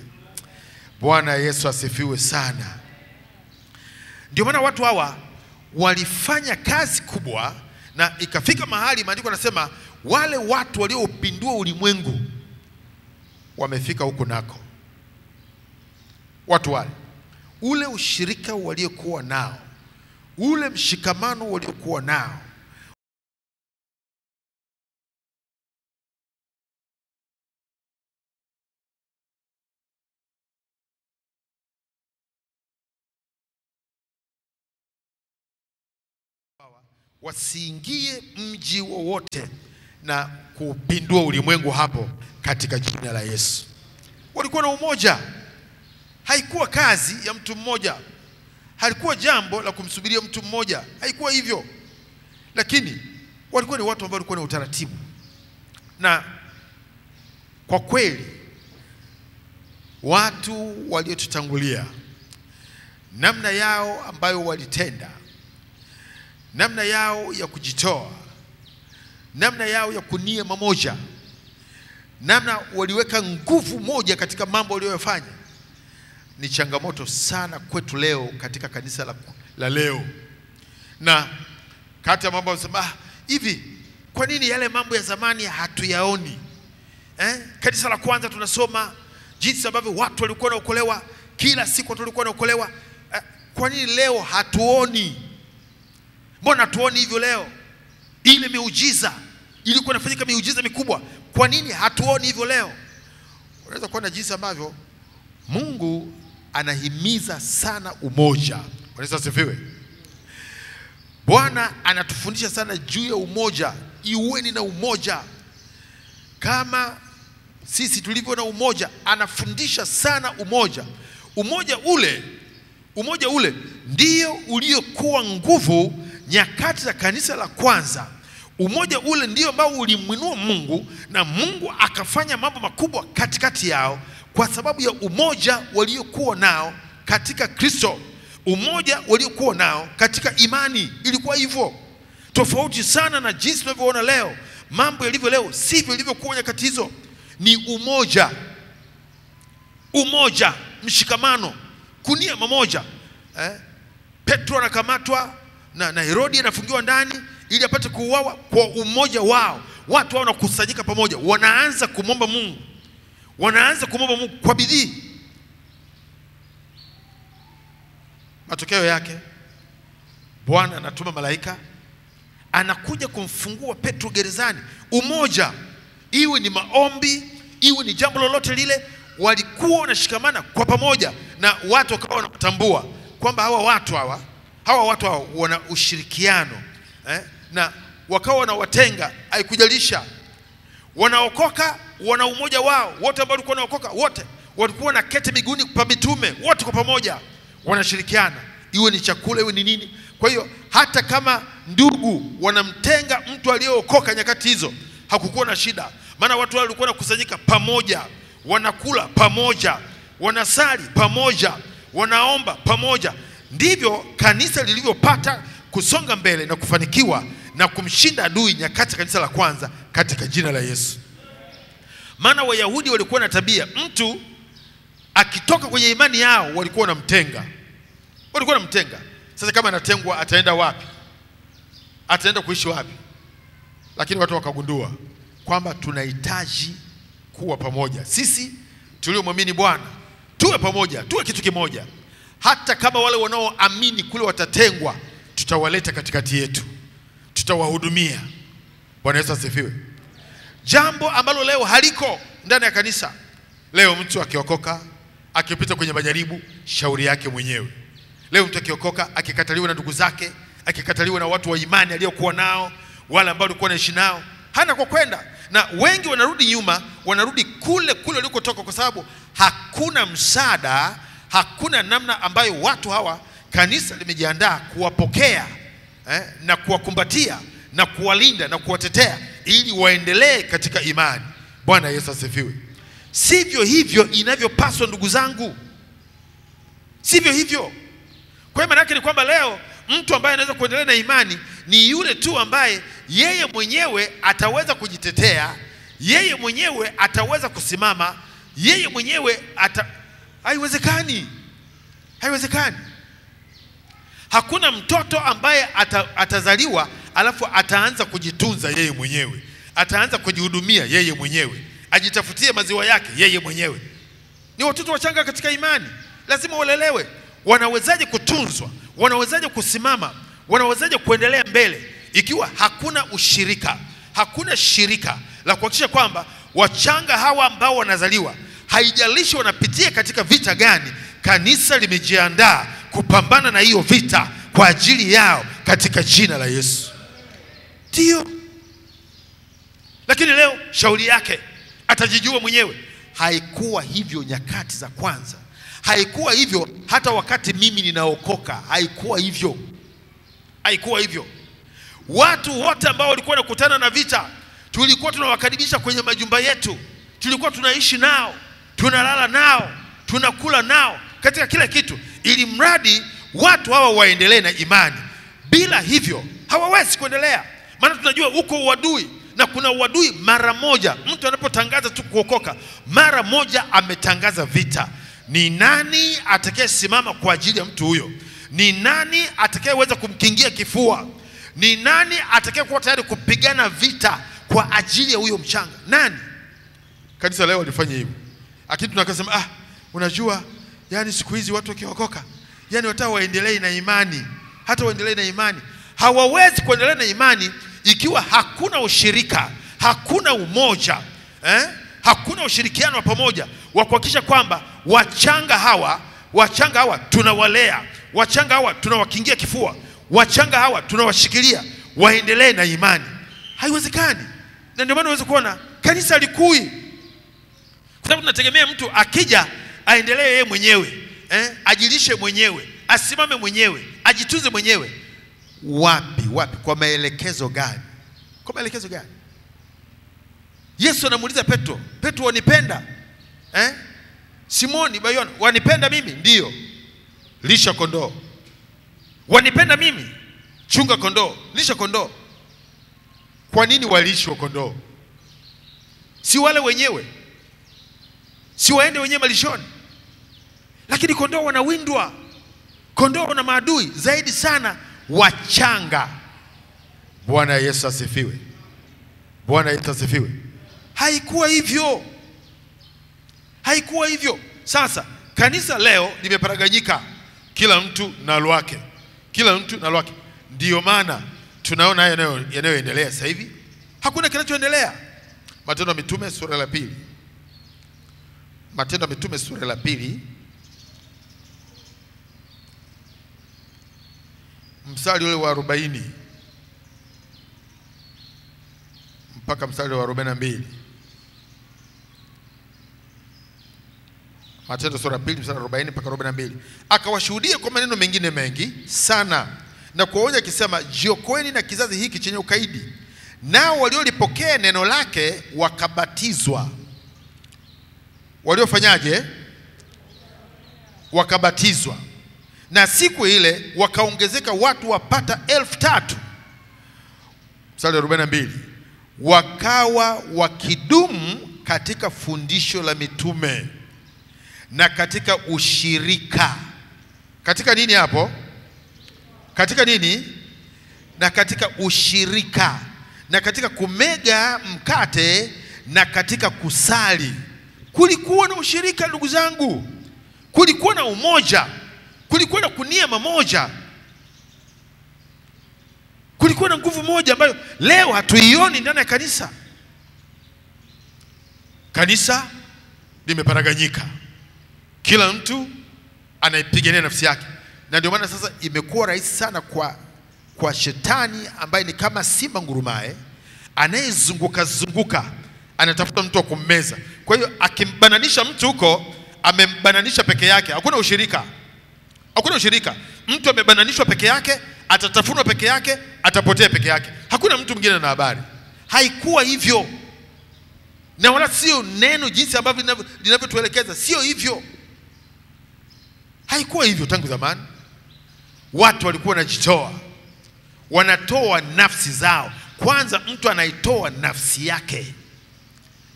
Bwana Yesu asifiwe sana. Ndio maana watu hawa walifanya kazi kubwa, na ikafika mahali maandiko yanasema wale watu walioupindua ulimwengu wamefika huko nako. Watu wale, ule ushirika waliokuwa nao ule mshikamano waliokuwa nao wasiingie mji wowote na kupindua ulimwengu hapo katika jina la Yesu. Walikuwa na umoja. Haikuwa kazi ya mtu mmoja, halikuwa jambo la kumsubiria mtu mmoja, haikuwa hivyo. Lakini walikuwa ni watu ambao walikuwa na utaratibu. Na kwa kweli watu waliotutangulia, namna yao ambayo walitenda, namna yao ya kujitoa, namna yao ya kunia mamoja, namna waliweka nguvu moja katika mambo waliyofanya, ni changamoto sana kwetu leo katika kanisa la leo. Na kati ya mambo wanasema, hivi kwa nini yale mambo ya zamani hatuyaoni? Kanisa la kwanza tunasoma jinsi ambavyo watu walikuwa wanaokolewa, kila siku watu walikuwa wanaokolewa. Kwa nini leo hatuoni? Mbona hatuoni hivyo leo? Ile miujiza ilikuwa inafanyika, miujiza mikubwa, kwa nini hatuoni hivyo leo? Unaweza kuona jinsi ambavyo Mungu anahimiza sana umoja. Bwana asifiwe. Bwana anatufundisha sana juu ya umoja. Iweni na umoja kama sisi tulivyo na umoja. Anafundisha sana umoja. Umoja ule ndio uliokuwa nguvu nyakati za kanisa la kwanza. Umoja ule ndio ambao ulimwinua Mungu, na Mungu akafanya mambo makubwa katikati yao kwa sababu ya umoja waliokuwa nao katika Kristo. Umoja waliokuwa nao katika imani. Ilikuwa hivyo. Tofauti sana na jinsi tunavyoona leo. Mambo yalivyo leo sivyo ilivyokuwa nyakati hizo. Ni umoja, mshikamano, kunia mamoja. Petro anakamatwa na Herodi anafungiwa ndani ili apate kuuawa kwa umoja wao. Watu wao wanakusanyika pamoja, wanaanza kumomba Mungu. Wanaanza kumomba Mungu kwa bidii. Matokeo yake Bwana anatuma malaika, anakuja kumfungua Petro gerezani. Umoja, iwe ni maombi, iwe ni jambo lolote lile, walikuwa wanashikamana kwa pamoja, na watu wakawa wanatambua kwamba hawa watu wana ushirikiano, na wakawa wanawatenga. Haikujalisha wanaokoka, wana umoja wao. Wote ambao walikuwa wanaokoka, wote walikuwa na kete miguuni pa mitume, wote kwa pamoja wanashirikiana, iwe ni chakula, iwe ni nini. Kwa hiyo hata kama ndugu wanamtenga mtu aliyeokoka nyakati hizo, hakukuwa na shida, maana watu wale walikuwa wanakusanyika pamoja, wanakula pamoja, wanasali pamoja, wanaomba pamoja. Ndivyo kanisa lilivyopata kusonga mbele na kufanikiwa na kumshinda adui nyakati kanisa la kwanza katika jina la Yesu. Maana Wayahudi walikuwa na tabia, mtu akitoka kwenye imani yao walikuwa wanamtenga. Sasa kama anatengwa, ataenda wapi? Ataenda kuishi wapi? Lakini watu wakagundua kwamba tunahitaji kuwa pamoja. Sisi tuliomwamini Bwana tuwe pamoja, tuwe kitu kimoja. Hata kama wale wanaoamini kule watatengwa, tutawaleta katikati yetu, tutawahudumia. Bwana Yesu asifiwe. Jambo ambalo leo haliko ndani ya kanisa. Leo mtu akiokoka, akipita kwenye majaribu, shauri yake mwenyewe. Leo mtu akiokoka, akikataliwa na ndugu zake, akikataliwa na watu wa imani aliyokuwa nao, wale ambao walikuwa wanaishi nao, hana kwa kwenda. Na wengi wanarudi nyuma, wanarudi kule walikotoka, kwa sababu hakuna msaada, hakuna namna ambayo watu hawa kanisa limejiandaa kuwapokea, na kuwakumbatia na kuwalinda na kuwatetea ili waendelee katika imani. Bwana Yesu asifiwe. Sivyo hivyo inavyopaswa, ndugu zangu. Sivyo hivyo. Kwa maana yake ni kwamba leo mtu ambaye anaweza kuendelea na imani ni yule tu ambaye yeye mwenyewe ataweza kujitetea, yeye mwenyewe ataweza kusimama, yeye mwenyewe haiwezekani. Hakuna mtoto ambaye atazaliwa alafu ataanza kujitunza yeye mwenyewe, ataanza kujihudumia yeye mwenyewe, ajitafutie maziwa yake yeye mwenyewe. Ni watoto wachanga katika imani, lazima walelewe. Wanawezaje kutunzwa? Wanawezaje kusimama? wanawezaje kuendelea mbele ikiwa hakuna ushirika, hakuna shirika la kuhakikisha kwamba wachanga hawa ambao wanazaliwa, haijalishi wanapitia katika vita gani, kanisa limejiandaa kupambana na hiyo vita kwa ajili yao katika jina la Yesu. Ndio. Lakini leo shauri yake atajijua mwenyewe. Haikuwa hivyo nyakati za kwanza. Haikuwa hivyo hata wakati mimi ninaokoka. Haikuwa hivyo. Haikuwa hivyo. Watu wote ambao walikuwa wanakutana na vita, tulikuwa tunawakaribisha kwenye majumba yetu. Tulikuwa tunaishi nao, tunalala nao, tunakula nao, katika kila kitu, ili mradi watu hawa waendelee na imani. Bila hivyo hawawezi kuendelea. Maana tunajua uko uadui, na kuna uadui mara moja. Mtu anapotangaza tu kuokoka, mara moja ametangaza vita. Ni nani atakayesimama kwa ajili ya mtu huyo? Ni nani atakayeweza kumkingia kifua? Ni nani atakayekuwa tayari kupigana vita kwa ajili ya huyo mchanga? Nani? Kanisa leo walifanya hivyo. Lakini tunakasema unajua, yani siku hizi watu wakiokoka, yani wataka waendelee na imani. Hata waendelee na imani, hawawezi kuendelea na imani ikiwa hakuna ushirika, hakuna umoja, hakuna ushirikiano wa pamoja wa kuhakikisha kwamba wachanga hawa tunawalea, wachanga hawa tunawakingia kifua, wachanga hawa tunawashikilia waendelee na imani. Haiwezekani. Na ndio maana unaweza kuona kanisa likui, kwa sababu tunategemea mtu akija aendelee yeye mwenyewe, ajilishe mwenyewe, asimame mwenyewe, ajitunze mwenyewe. Wapi? Kwa maelekezo gani? Kwa maelekezo gani? Yesu anamuuliza Petro, wanipenda? Simoni Bayona, wanipenda mimi? Ndio. Lisha kondoo. Wanipenda mimi? Chunga kondoo, lisha kondoo. Kwa nini walishwa kondoo? Si wale wenyewe? Si waende wenyewe malishoni? Lakini kondoo wanawindwa. Kondoo wana maadui zaidi sana, wachanga. Bwana Yesu asifiwe. Bwana Yesu asifiwe. Haikuwa hivyo. Haikuwa hivyo. Sasa kanisa leo limeparaganyika, kila mtu na lwake. Kila mtu na lwake. Ndio maana tunaona haya yanayoendelea sasa hivi. Hakuna kinachoendelea. Matendo ya Mitume sura ya 2. Matendo ya Mitume sura ya 2. Mstari ule wa 40 mpaka mstari wa 42. Matendo sura ya 2 mstari wa 40 mpaka 42. Akawashuhudia kwa maneno mengine mengi sana, na kuwaonya akisema, jiokoeni na kizazi hiki chenye ukaidi. Nao waliolipokea neno lake wakabatizwa. Waliofanyaje? Wakabatizwa. Na siku ile wakaongezeka watu wapata 3,000. Mstari wa 42. Wakawa wakidumu katika fundisho la mitume na katika ushirika. Katika nini hapo? Katika nini? Na katika ushirika, na katika kumega mkate, na katika kusali. Kulikuwa na ushirika, ndugu zangu. Kulikuwa na umoja. Kulikuwa na kunia mamoja. Kulikuwa na nguvu moja ambayo leo hatuioni ndani ya kanisa. Kanisa limeparaganyika. Kila mtu anaipigania nafsi yake. Na ndio maana sasa imekuwa rahisi sana kwa shetani ambaye ni kama simba ngurumaye, anayezunguka anatafuta mtu wa kummeza. Kwa hiyo akimbananisha mtu huko, amembananisha peke yake. Hakuna ushirika. Hakuna ushirika. Mtu amebananishwa peke yake, atatafunwa peke yake, atapotea peke yake. Hakuna mtu mwingine na habari. Haikuwa hivyo. Na wala sio neno jinsi ambavyo linavyotuelekeza, sio hivyo. Haikuwa hivyo tangu zamani. Watu walikuwa wanajitoa, wanatoa nafsi zao. Kwanza mtu anaitoa nafsi yake.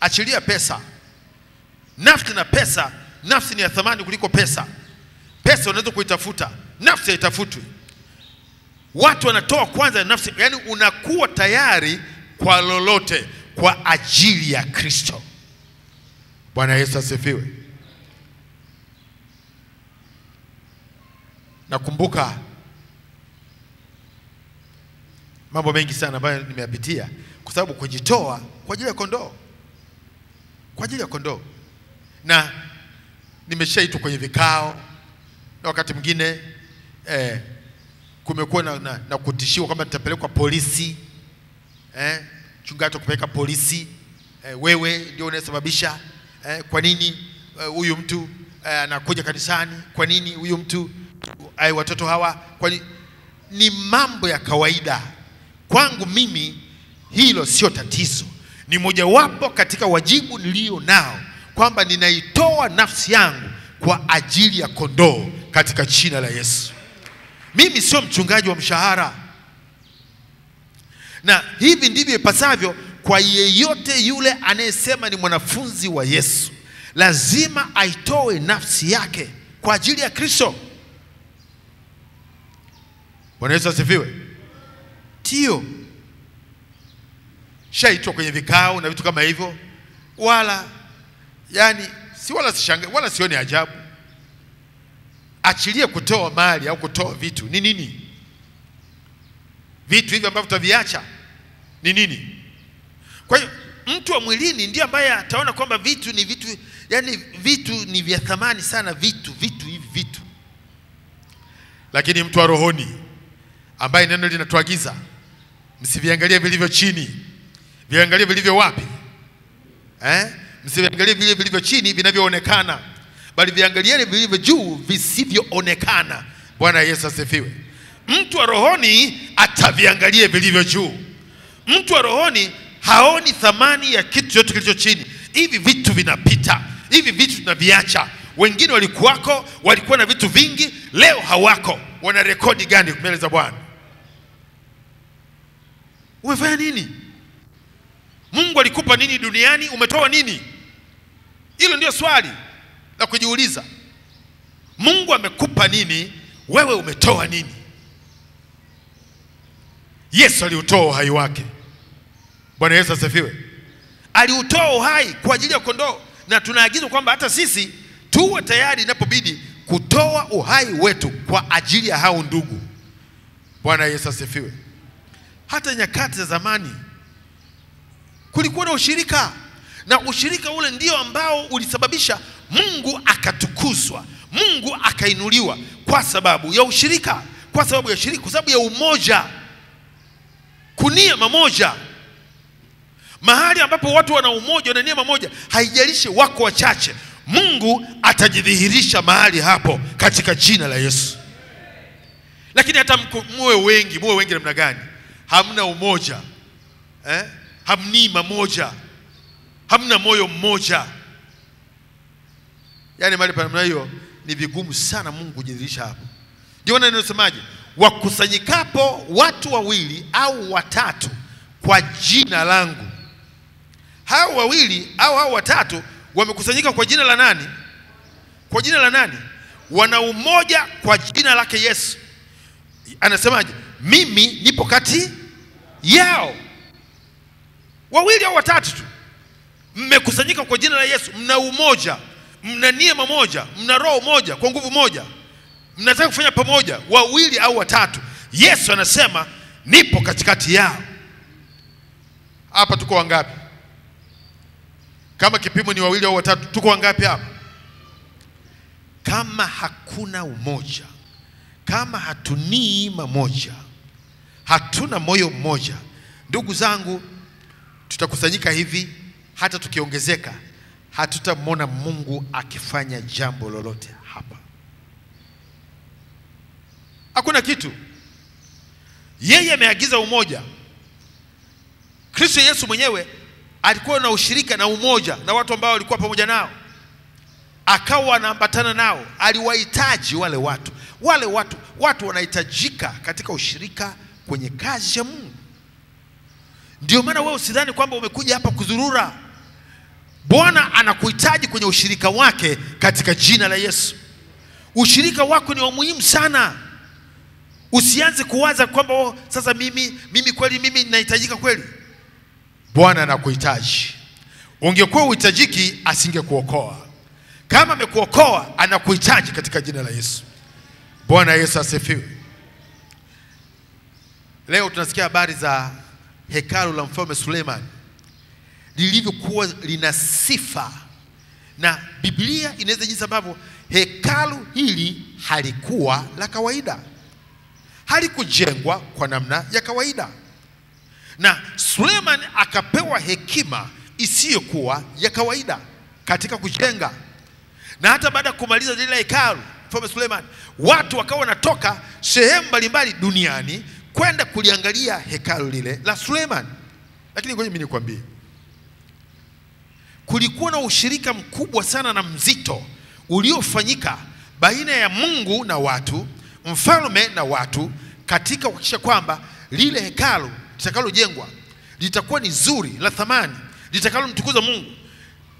Achilia pesa. Nafsi na pesa, nafsi ni ya thamani kuliko pesa. Pesa unaweza kuitafuta, nafsi haitafutwi. Watu wanatoa kwanza nafsi, yani unakuwa tayari kwa lolote kwa ajili ya Kristo. Bwana Yesu asifiwe. Nakumbuka mambo mengi sana ambayo nimeyapitia kwa sababu kujitoa kwa ajili ya kondoo. Kwa ajili ya kondoo. Na nimeshaitwa kwenye vikao, na wakati mwingine kumekuwa na kutishiwa kwamba nitapelekwa polisi. Chungaji kupeleka polisi. Wewe ndio unasababisha. Kwa nini huyu mtu anakuja kanisani? Kwa nini huyu mtu watoto hawa? Kwa nini? Ni mambo ya kawaida. Kwangu mimi hilo sio tatizo. Ni mojawapo katika wajibu nilio nao kwamba ninaitoa nafsi yangu kwa ajili ya kondoo katika jina la Yesu. Mimi sio mchungaji wa mshahara. Na hivi ndivyo ipasavyo kwa yeyote yule anayesema ni mwanafunzi wa Yesu. Lazima aitoe nafsi yake kwa ajili ya Kristo. Bwana Yesu asifiwe. Tio shaitwa kwenye vikao na vitu kama hivyo, wala sishangae wala sioni ajabu. Achilie kutoa mali au kutoa vitu. Ni nini? Vitu hivi ambavyo tutaviacha ni nini? Kwa hiyo mtu wa mwilini ndiye ambaye ataona kwamba vitu ni vitu, vitu ni vya thamani sana, vitu hivi. Lakini mtu wa rohoni ambaye neno linatuagiza msiviangalie vilivyo chini, viangalie vilivyo wapi? Msiviangalie vile vilivyo chini vinavyoonekana, bali viangalie vilivyo juu visivyoonekana. Bwana Yesu asifiwe. Mtu wa rohoni ataviangalie vilivyo juu. Mtu wa rohoni haoni thamani ya kitu chochote kilicho chini. Hivi vitu vinapita, hivi vitu tunaviacha. Wengine walikuwa na vitu vingi, leo hawako. Wana rekodi gani mbele za Bwana? Umefanya nini? Mungu alikupa nini duniani? Umetoa nini? Hilo ndio swali la kujiuliza. Mungu amekupa nini? Wewe umetoa nini? Yesu aliutoa uhai wake. Bwana Yesu asifiwe. Aliutoa uhai kwa ajili ya kondoo, na tunaagizwa kwamba hata sisi tuwe tayari inapobidi kutoa uhai wetu kwa ajili ya hao ndugu. Bwana Yesu asifiwe. Hata nyakati za zamani kulikuwa na ushirika, na ushirika ule ndio ambao ulisababisha Mungu akatukuzwa, Mungu akainuliwa kwa sababu ya ushirika, kwa sababu ya shirika, kwa sababu ya umoja, kunia mamoja. Mahali ambapo watu wana umoja na nia mamoja, haijalishi wako wachache, Mungu atajidhihirisha mahali hapo katika jina la Yesu. Lakini hata muwe wengi namna gani, hamna umoja, hamni mamoja, hamna moyo mmoja, mahali pa namna hiyo ni vigumu sana Mungu kujidhihirisha hapo. Ndio maana ninasemaje, wakusanyikapo watu wawili au watatu kwa jina langu. Hao wawili au hao watatu wamekusanyika kwa jina la nani? Kwa jina la nani? Wana umoja kwa jina lake Yesu. Anasemaje? Mimi nipo kati yao. Wawili au watatu tu mmekusanyika kwa jina la Yesu, mna umoja, mna nia moja, mna roho moja, kwa nguvu moja, mnataka kufanya pamoja, wawili au watatu. Yesu anasema nipo katikati yao. Hapa tuko wangapi? Kama kipimo ni wawili au watatu, tuko wangapi hapa? Kama hakuna umoja, kama hatunii mamoja, hatuna moyo mmoja, ndugu zangu, tutakusanyika hivi, hata tukiongezeka hatutamwona Mungu akifanya jambo lolote hapa. Hakuna kitu. Yeye ameagiza umoja. Kristo Yesu mwenyewe alikuwa na ushirika na umoja na watu ambao walikuwa pamoja nao, akawa anaambatana nao. Aliwahitaji wale watu wanahitajika katika ushirika kwenye kazi ya Mungu. Ndio maana wewe usidhani kwamba umekuja hapa kuzurura. Bwana anakuhitaji kwenye ushirika wake katika jina la Yesu. Ushirika wako ni wa muhimu sana. Usianze kuwaza kwamba sasa mimi kweli mimi ninahitajika kweli. Bwana anakuhitaji. Ungekuwa uhitajiki asingekuokoa. Kama amekuokoa anakuhitaji katika jina la Yesu. Bwana Yesu asifiwe. Leo tunasikia habari za hekalu la Mfalme Suleiman lilivyokuwa lina sifa, na Biblia inaweza jinsi ambavyo hekalu hili halikuwa la kawaida, halikujengwa kwa namna ya kawaida, na Suleiman akapewa hekima isiyokuwa ya kawaida katika kujenga. Na hata baada ya kumaliza lile hekalu Mfalme Suleiman, watu wakawa wanatoka sehemu mbalimbali duniani kwenda kuliangalia hekalu lile la Suleiman. Lakini ngoja mimi nikwambie, kulikuwa na ushirika mkubwa sana na mzito uliofanyika baina ya Mungu na watu, mfalme na watu, katika kuhakikisha kwamba lile hekalu litakalojengwa litakuwa ni zuri, la thamani, litakalomtukuza Mungu.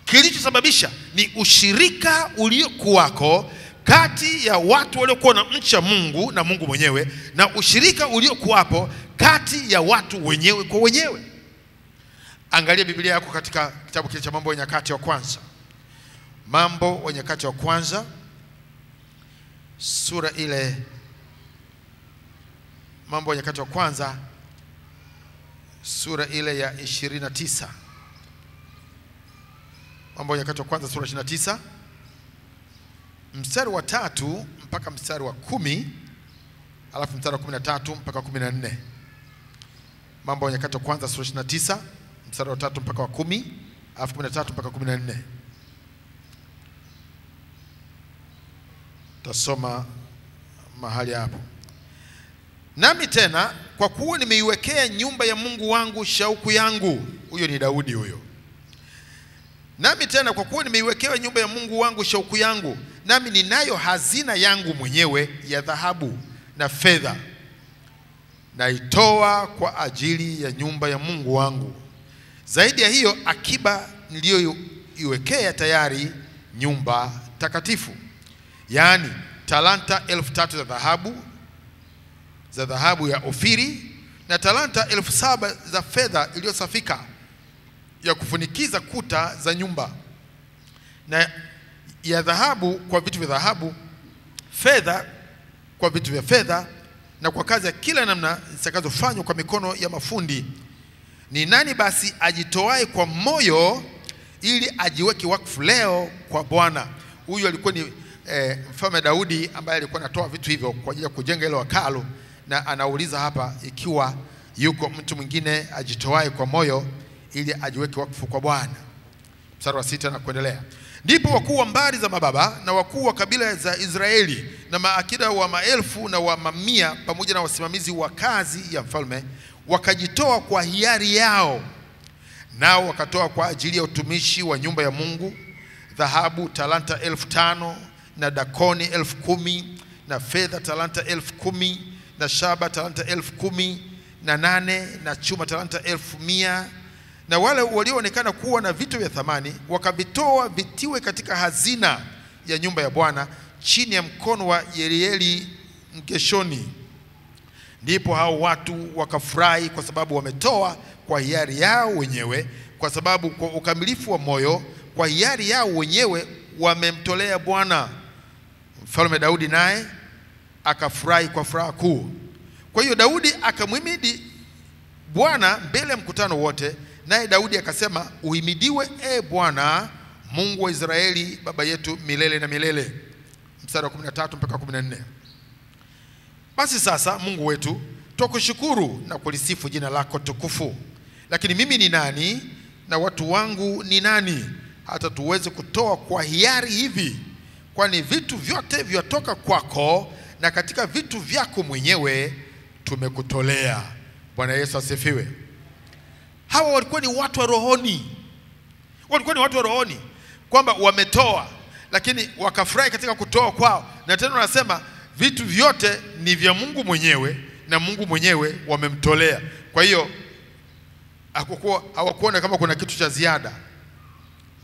Kilichosababisha ni ushirika uliokuwako kati ya watu waliokuwa na mcha Mungu na Mungu mwenyewe, na ushirika uliokuwapo kati ya watu wenyewe kwa wenyewe. Angalia Biblia yako katika kitabu kile cha Mambo ya Nyakati wa Kwanza. Mambo ya Nyakati wa Kwanza, sura ile, Mambo ya Nyakati wa Kwanza sura ile ya 29. Mambo ya Nyakati wa Kwanza sura 29 mstari wa 3 mpaka mstari wa 10, alafu mstari wa 13 mpaka 14. Mambo ya Nyakati wa Kwanza sura 29 mstari wa 3 mpaka wa 10, alafu 13 mpaka 14. Tasoma mahali hapo. Nami tena, kwa kuwa nimeiwekea nyumba ya Mungu wangu shauku yangu. Huyo ni Daudi huyo. Nami tena, kwa kuwa nimeiwekea nyumba ya Mungu wangu shauku yangu, nami ninayo hazina yangu mwenyewe ya dhahabu na fedha, naitoa kwa ajili ya nyumba ya Mungu wangu. Zaidi ya hiyo akiba niliyoiwekea tayari nyumba takatifu, yaani talanta 3,000 za dhahabu ya Ofiri, na talanta 7,000 za fedha iliyosafika ya kufunikiza kuta za nyumba, na ya dhahabu kwa vitu vya dhahabu, fedha kwa vitu vya fedha, na kwa kazi ya kila namna zitakazofanywa kwa mikono ya mafundi. Ni nani basi ajitoae kwa moyo ili ajiweke wakfu leo kwa Bwana? Huyu alikuwa ni Mfalme Daudi, ambaye alikuwa anatoa vitu hivyo kwa ajili ya kujenga ile hekalu, na anauliza hapa ikiwa yuko mtu mwingine ajitoae kwa moyo ili ajiweke wakfu kwa Bwana. Mstari wa 6 na kuendelea. Ndipo wakuu wa mbari za mababa na wakuu wa kabila za Israeli na maakida wa maelfu na wa mamia pamoja na wasimamizi wa kazi ya mfalme wakajitoa kwa hiari yao, nao wakatoa kwa ajili ya utumishi wa nyumba ya Mungu dhahabu talanta 5,000 na dakoni 10,000 na fedha talanta 10,000 na shaba talanta 10,018 na chuma talanta 1,100. Na wale walioonekana kuwa na vitu vya thamani wakavitoa vitiwe katika hazina ya nyumba ya Bwana chini ya mkono wa Yerieli Mgeshoni. Ndipo hao watu wakafurahi kwa sababu wametoa kwa hiari yao wenyewe, kwa sababu kwa ukamilifu wa moyo kwa hiari yao wenyewe wamemtolea Bwana. Mfalme Daudi naye akafurahi kwa furaha kuu. Kwa hiyo Daudi akamhimidi Bwana mbele ya mkutano wote, naye Daudi akasema, uhimidiwe Bwana Mungu wa Israeli baba yetu milele na milele. Mstari wa 13 mpaka 14. Basi sasa Mungu wetu, tukushukuru na kulisifu jina lako tukufu. Lakini mimi ni nani na watu wangu ni nani hata tuweze kutoa kwa hiari hivi? Kwani vitu vyote vyatoka kwako, na katika vitu vyako mwenyewe tumekutolea. Bwana Yesu asifiwe. Hawa walikuwa ni watu wa rohoni. Walikuwa ni watu wa rohoni, kwamba wametoa, lakini wakafurahi katika kutoa kwao. Na tena wanasema vitu vyote ni vya Mungu mwenyewe, na Mungu mwenyewe wamemtolea. Kwa hiyo hawakuona kama kuna kitu cha ziada.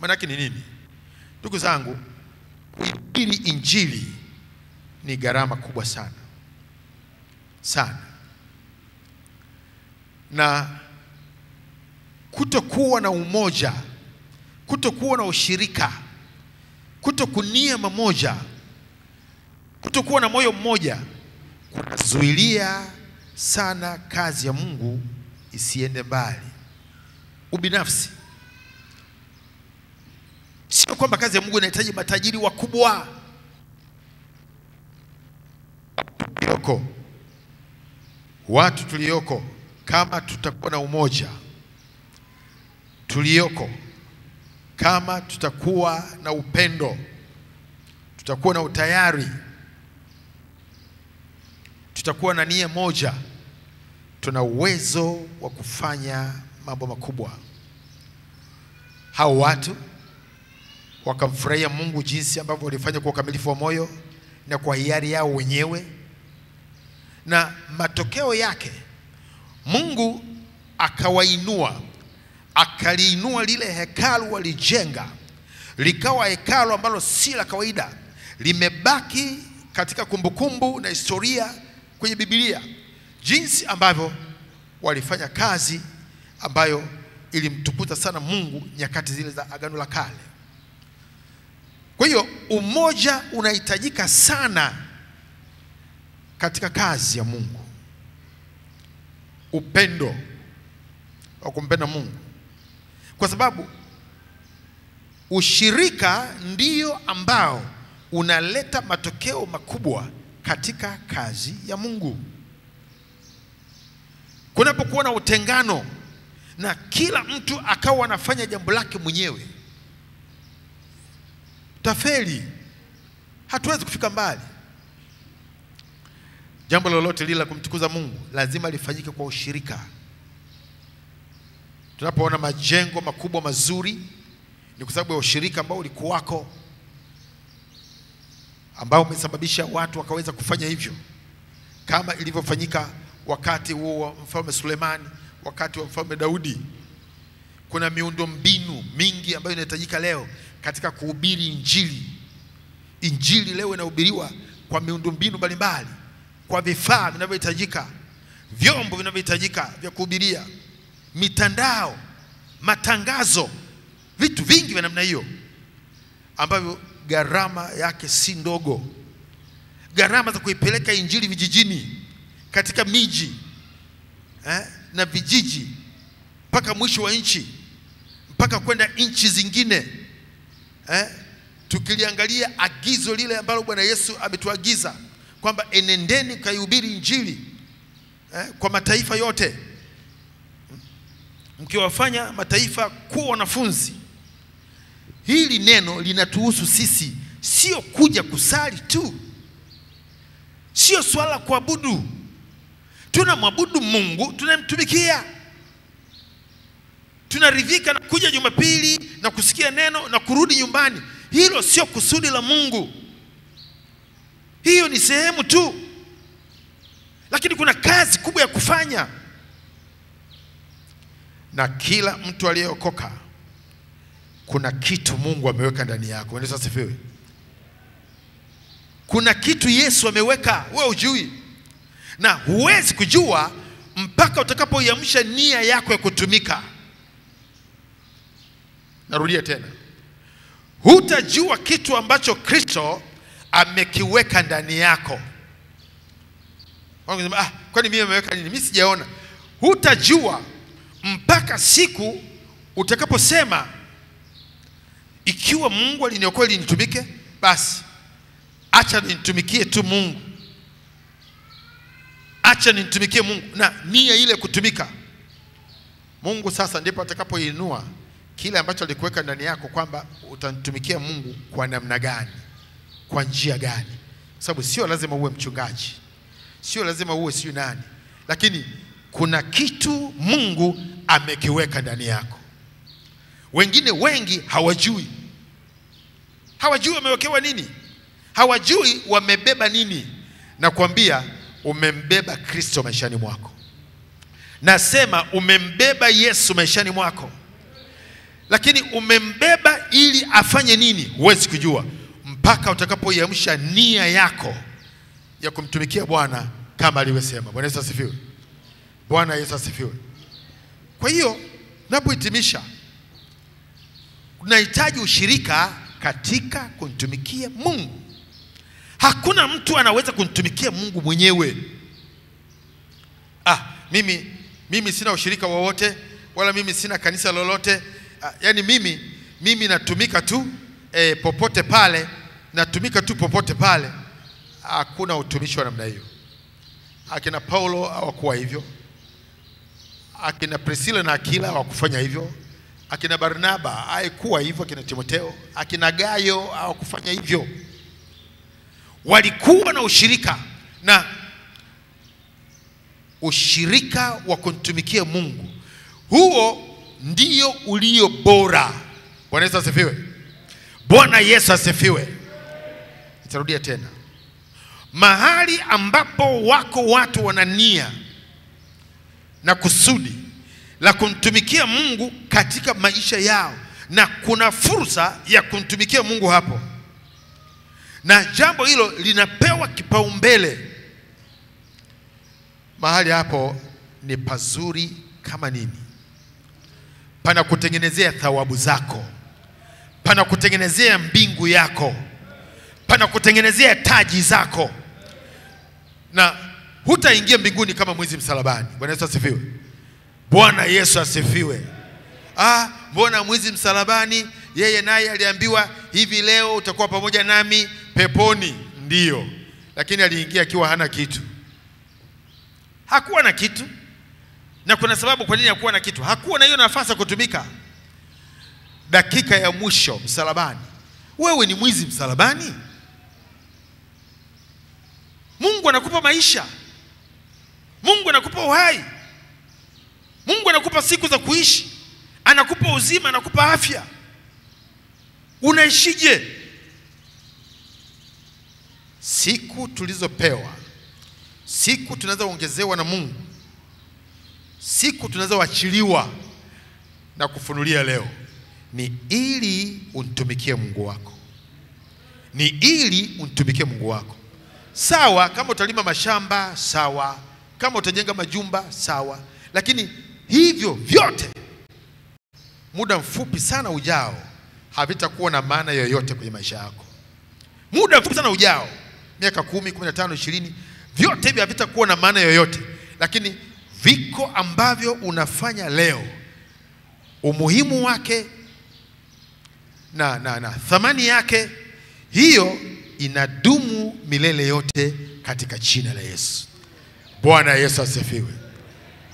Maana yake ni nini? Ndugu zangu, kuhubiri injili ni gharama kubwa sana sana, na kutokuwa na umoja, kutokuwa na ushirika, kutokunia mamoja, kutokuwa na moyo mmoja kunazuilia sana kazi ya Mungu isiende mbali. Ubinafsi. Sio kwamba kazi ya Mungu inahitaji matajiri wakubwa. Watu tulioko, kama tutakuwa na umoja, tulioko, kama tutakuwa na upendo, tutakuwa na utayari, tutakuwa na nia moja, tuna uwezo wa kufanya mambo makubwa. Hao watu wakamfurahia Mungu jinsi ambavyo walifanya kwa ukamilifu wa moyo na kwa hiari yao wenyewe, na matokeo yake Mungu akawainua, akaliinua lile hekalu walijenga, likawa hekalu ambalo si la kawaida, limebaki katika kumbukumbu na historia kwenye Biblia, jinsi ambavyo walifanya kazi ambayo ilimtukuza sana Mungu nyakati zile za Agano la Kale. Kwa hiyo umoja unahitajika sana katika kazi ya Mungu. Upendo wa kumpenda Mungu, kwa sababu ushirika ndio ambao unaleta matokeo makubwa katika kazi ya Mungu. Kunapokuwa na utengano na kila mtu akawa anafanya jambo lake mwenyewe, tafeli, hatuwezi kufika mbali. Jambo lolote lile la kumtukuza Mungu lazima lifanyike kwa ushirika. Tunapoona majengo makubwa mazuri, ni kwa sababu ya ushirika ambao ulikuwako, ambao umesababisha watu wakaweza kufanya hivyo, kama ilivyofanyika wakati huo wa Mfalme Sulemani, wakati wa Mfalme Daudi. Kuna miundo mbinu mingi ambayo inahitajika leo katika kuhubiri Injili. Injili leo inahubiriwa kwa miundo mbinu mbalimbali, kwa vifaa vinavyohitajika, vyombo vinavyohitajika vya kuhubiria, mitandao, matangazo, vitu vingi vya namna hiyo ambavyo gharama yake si ndogo. Gharama za kuipeleka Injili vijijini, katika miji na vijiji, mpaka mwisho wa nchi, mpaka kwenda nchi zingine. Tukiliangalia agizo lile ambalo Bwana Yesu ametuagiza kwamba enendeni kaihubiri Injili kwa mataifa yote, mkiwafanya mataifa kuwa wanafunzi. Hili neno linatuhusu sisi, sio kuja kusali tu, sio swala kuabudu. Tunamwabudu Mungu, tunamtumikia. Tunaridhika na kuja Jumapili na kusikia neno na kurudi nyumbani. Hilo sio kusudi la Mungu. Hiyo ni sehemu tu, lakini kuna kazi kubwa ya kufanya. Na kila mtu aliyeokoka, kuna kitu Mungu ameweka ndani yako. Yesu asifiwe. Kuna kitu Yesu ameweka, wewe hujui, na huwezi kujua mpaka utakapoiamsha nia yako ya kutumika. Narudia tena, hutajua kitu ambacho Kristo amekiweka ndani yako. Wanasema, kwani mimi ameweka nini? Mimi sijaona. Hutajua mpaka siku utakaposema, ikiwa Mungu aliniokoa ili nitumike, basi acha nitumikie tu Mungu. Acha nitumikie Mungu na nia ile kutumika. Mungu sasa ndipo atakapoinua kile ambacho alikuweka ndani yako, kwamba utamtumikia Mungu kwa namna gani, kwa njia gani. Sababu sio lazima uwe mchungaji, sio lazima uwe sio nani, lakini kuna kitu Mungu amekiweka ndani yako. Wengine wengi hawajui. Hawajui wamewekewa nini, hawajui wamebeba nini. Na kuambia, umembeba Kristo maishani mwako. Nasema umembeba Yesu maishani mwako. Lakini umembeba ili afanye nini? Huwezi kujua mpaka utakapoiamsha nia yako ya kumtumikia Bwana kama alivyosema. Bwana Yesu asifiwe. Bwana Yesu asifiwe. Kwa hiyo napohitimisha, unahitaji ushirika katika kumtumikia Mungu. Hakuna mtu anaweza kumtumikia Mungu mwenyewe. Mimi sina ushirika wowote, wala mimi sina kanisa lolote. Yani mimi natumika tu popote pale, natumika tu popote pale. Hakuna utumishi wa namna hiyo. Akina Paulo hawakuwa hivyo. Akina Priscilla na Akila hawakufanya hivyo. Akina Barnaba haikuwa hivyo. Akina Timotheo, akina Gayo hawakufanya hivyo. Walikuwa na ushirika, na ushirika wa kumtumikia Mungu, huo ndio ulio bora. Bwana Yesu asifiwe. Bwana Yesu asifiwe. Nitarudia tena. Mahali ambapo wako watu wana nia na kusudi la kumtumikia Mungu katika maisha yao, na kuna fursa ya kumtumikia Mungu hapo, na jambo hilo linapewa kipaumbele, mahali hapo ni pazuri kama nini. Pana kutengenezea thawabu zako, pana kutengenezea mbingu yako, pana kutengenezea taji zako, na hutaingia mbinguni kama mwizi msalabani. Bwana Yesu asifiwe. Bwana Yesu asifiwe. Mbona mwizi msalabani yeye naye aliambiwa hivi, leo utakuwa pamoja nami peponi? Ndiyo, lakini aliingia akiwa hana kitu. Hakuwa na kitu, na kuna sababu kwa nini hakuwa na kitu. Hakuwa na hiyo nafasi ya kutumika. Dakika ya mwisho msalabani. Wewe ni mwizi msalabani? Mungu anakupa maisha, Mungu anakupa uhai, Mungu anakupa siku za kuishi, anakupa uzima, anakupa afya. Unaishije? Siku tulizopewa, siku tunazoongezewa na Mungu, siku tunazoachiliwa na kufunulia leo, ni ili unitumikie Mungu wako. Ni ili unitumikie Mungu wako. Sawa, kama utalima mashamba, sawa. Kama utajenga majumba, sawa. Lakini hivyo vyote muda mfupi sana ujao havitakuwa na maana yoyote kwenye maisha yako. Muda mfupi sana ujao, miaka 10, 15, 20, vyote hivi havitakuwa na maana yoyote. Lakini viko ambavyo unafanya leo, umuhimu wake na thamani yake, hiyo inadumu milele yote katika jina la Yesu. Bwana Yesu asifiwe.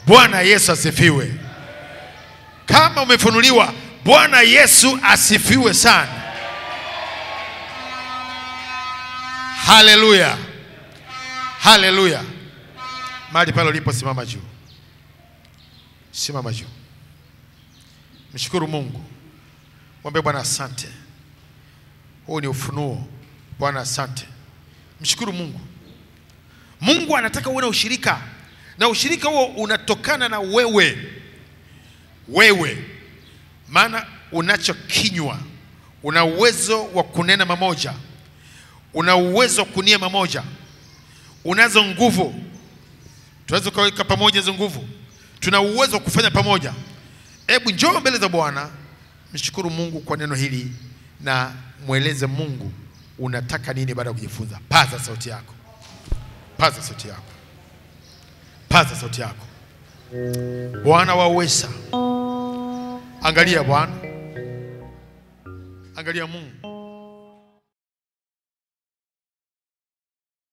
Bwana Yesu asifiwe. Kama umefunuliwa, Bwana Yesu asifiwe sana. Haleluya. Haleluya. Mahali pale ulipo, simama juu. Simama juu. Mshukuru Mungu. Mwambie Bwana asante. Huu ni ufunuo. Bwana asante. Mshukuru Mungu. Mungu anataka uwe na ushirika, na ushirika huo unatokana na wewe. Wewe, maana unacho kinywa, una uwezo wa kunena mamoja, una uwezo wa kunia mamoja, unazo nguvu. Tunaweza kuweka pamoja hizo nguvu, tuna uwezo wa kufanya pamoja. Hebu njoo mbele za Bwana, mshukuru Mungu kwa neno hili, na mueleze Mungu unataka nini baada ya kujifunza. Paza sauti yako. Paza sauti yako. Paza sauti yako. Bwana wa uweza, angalia Bwana, angalia Mungu.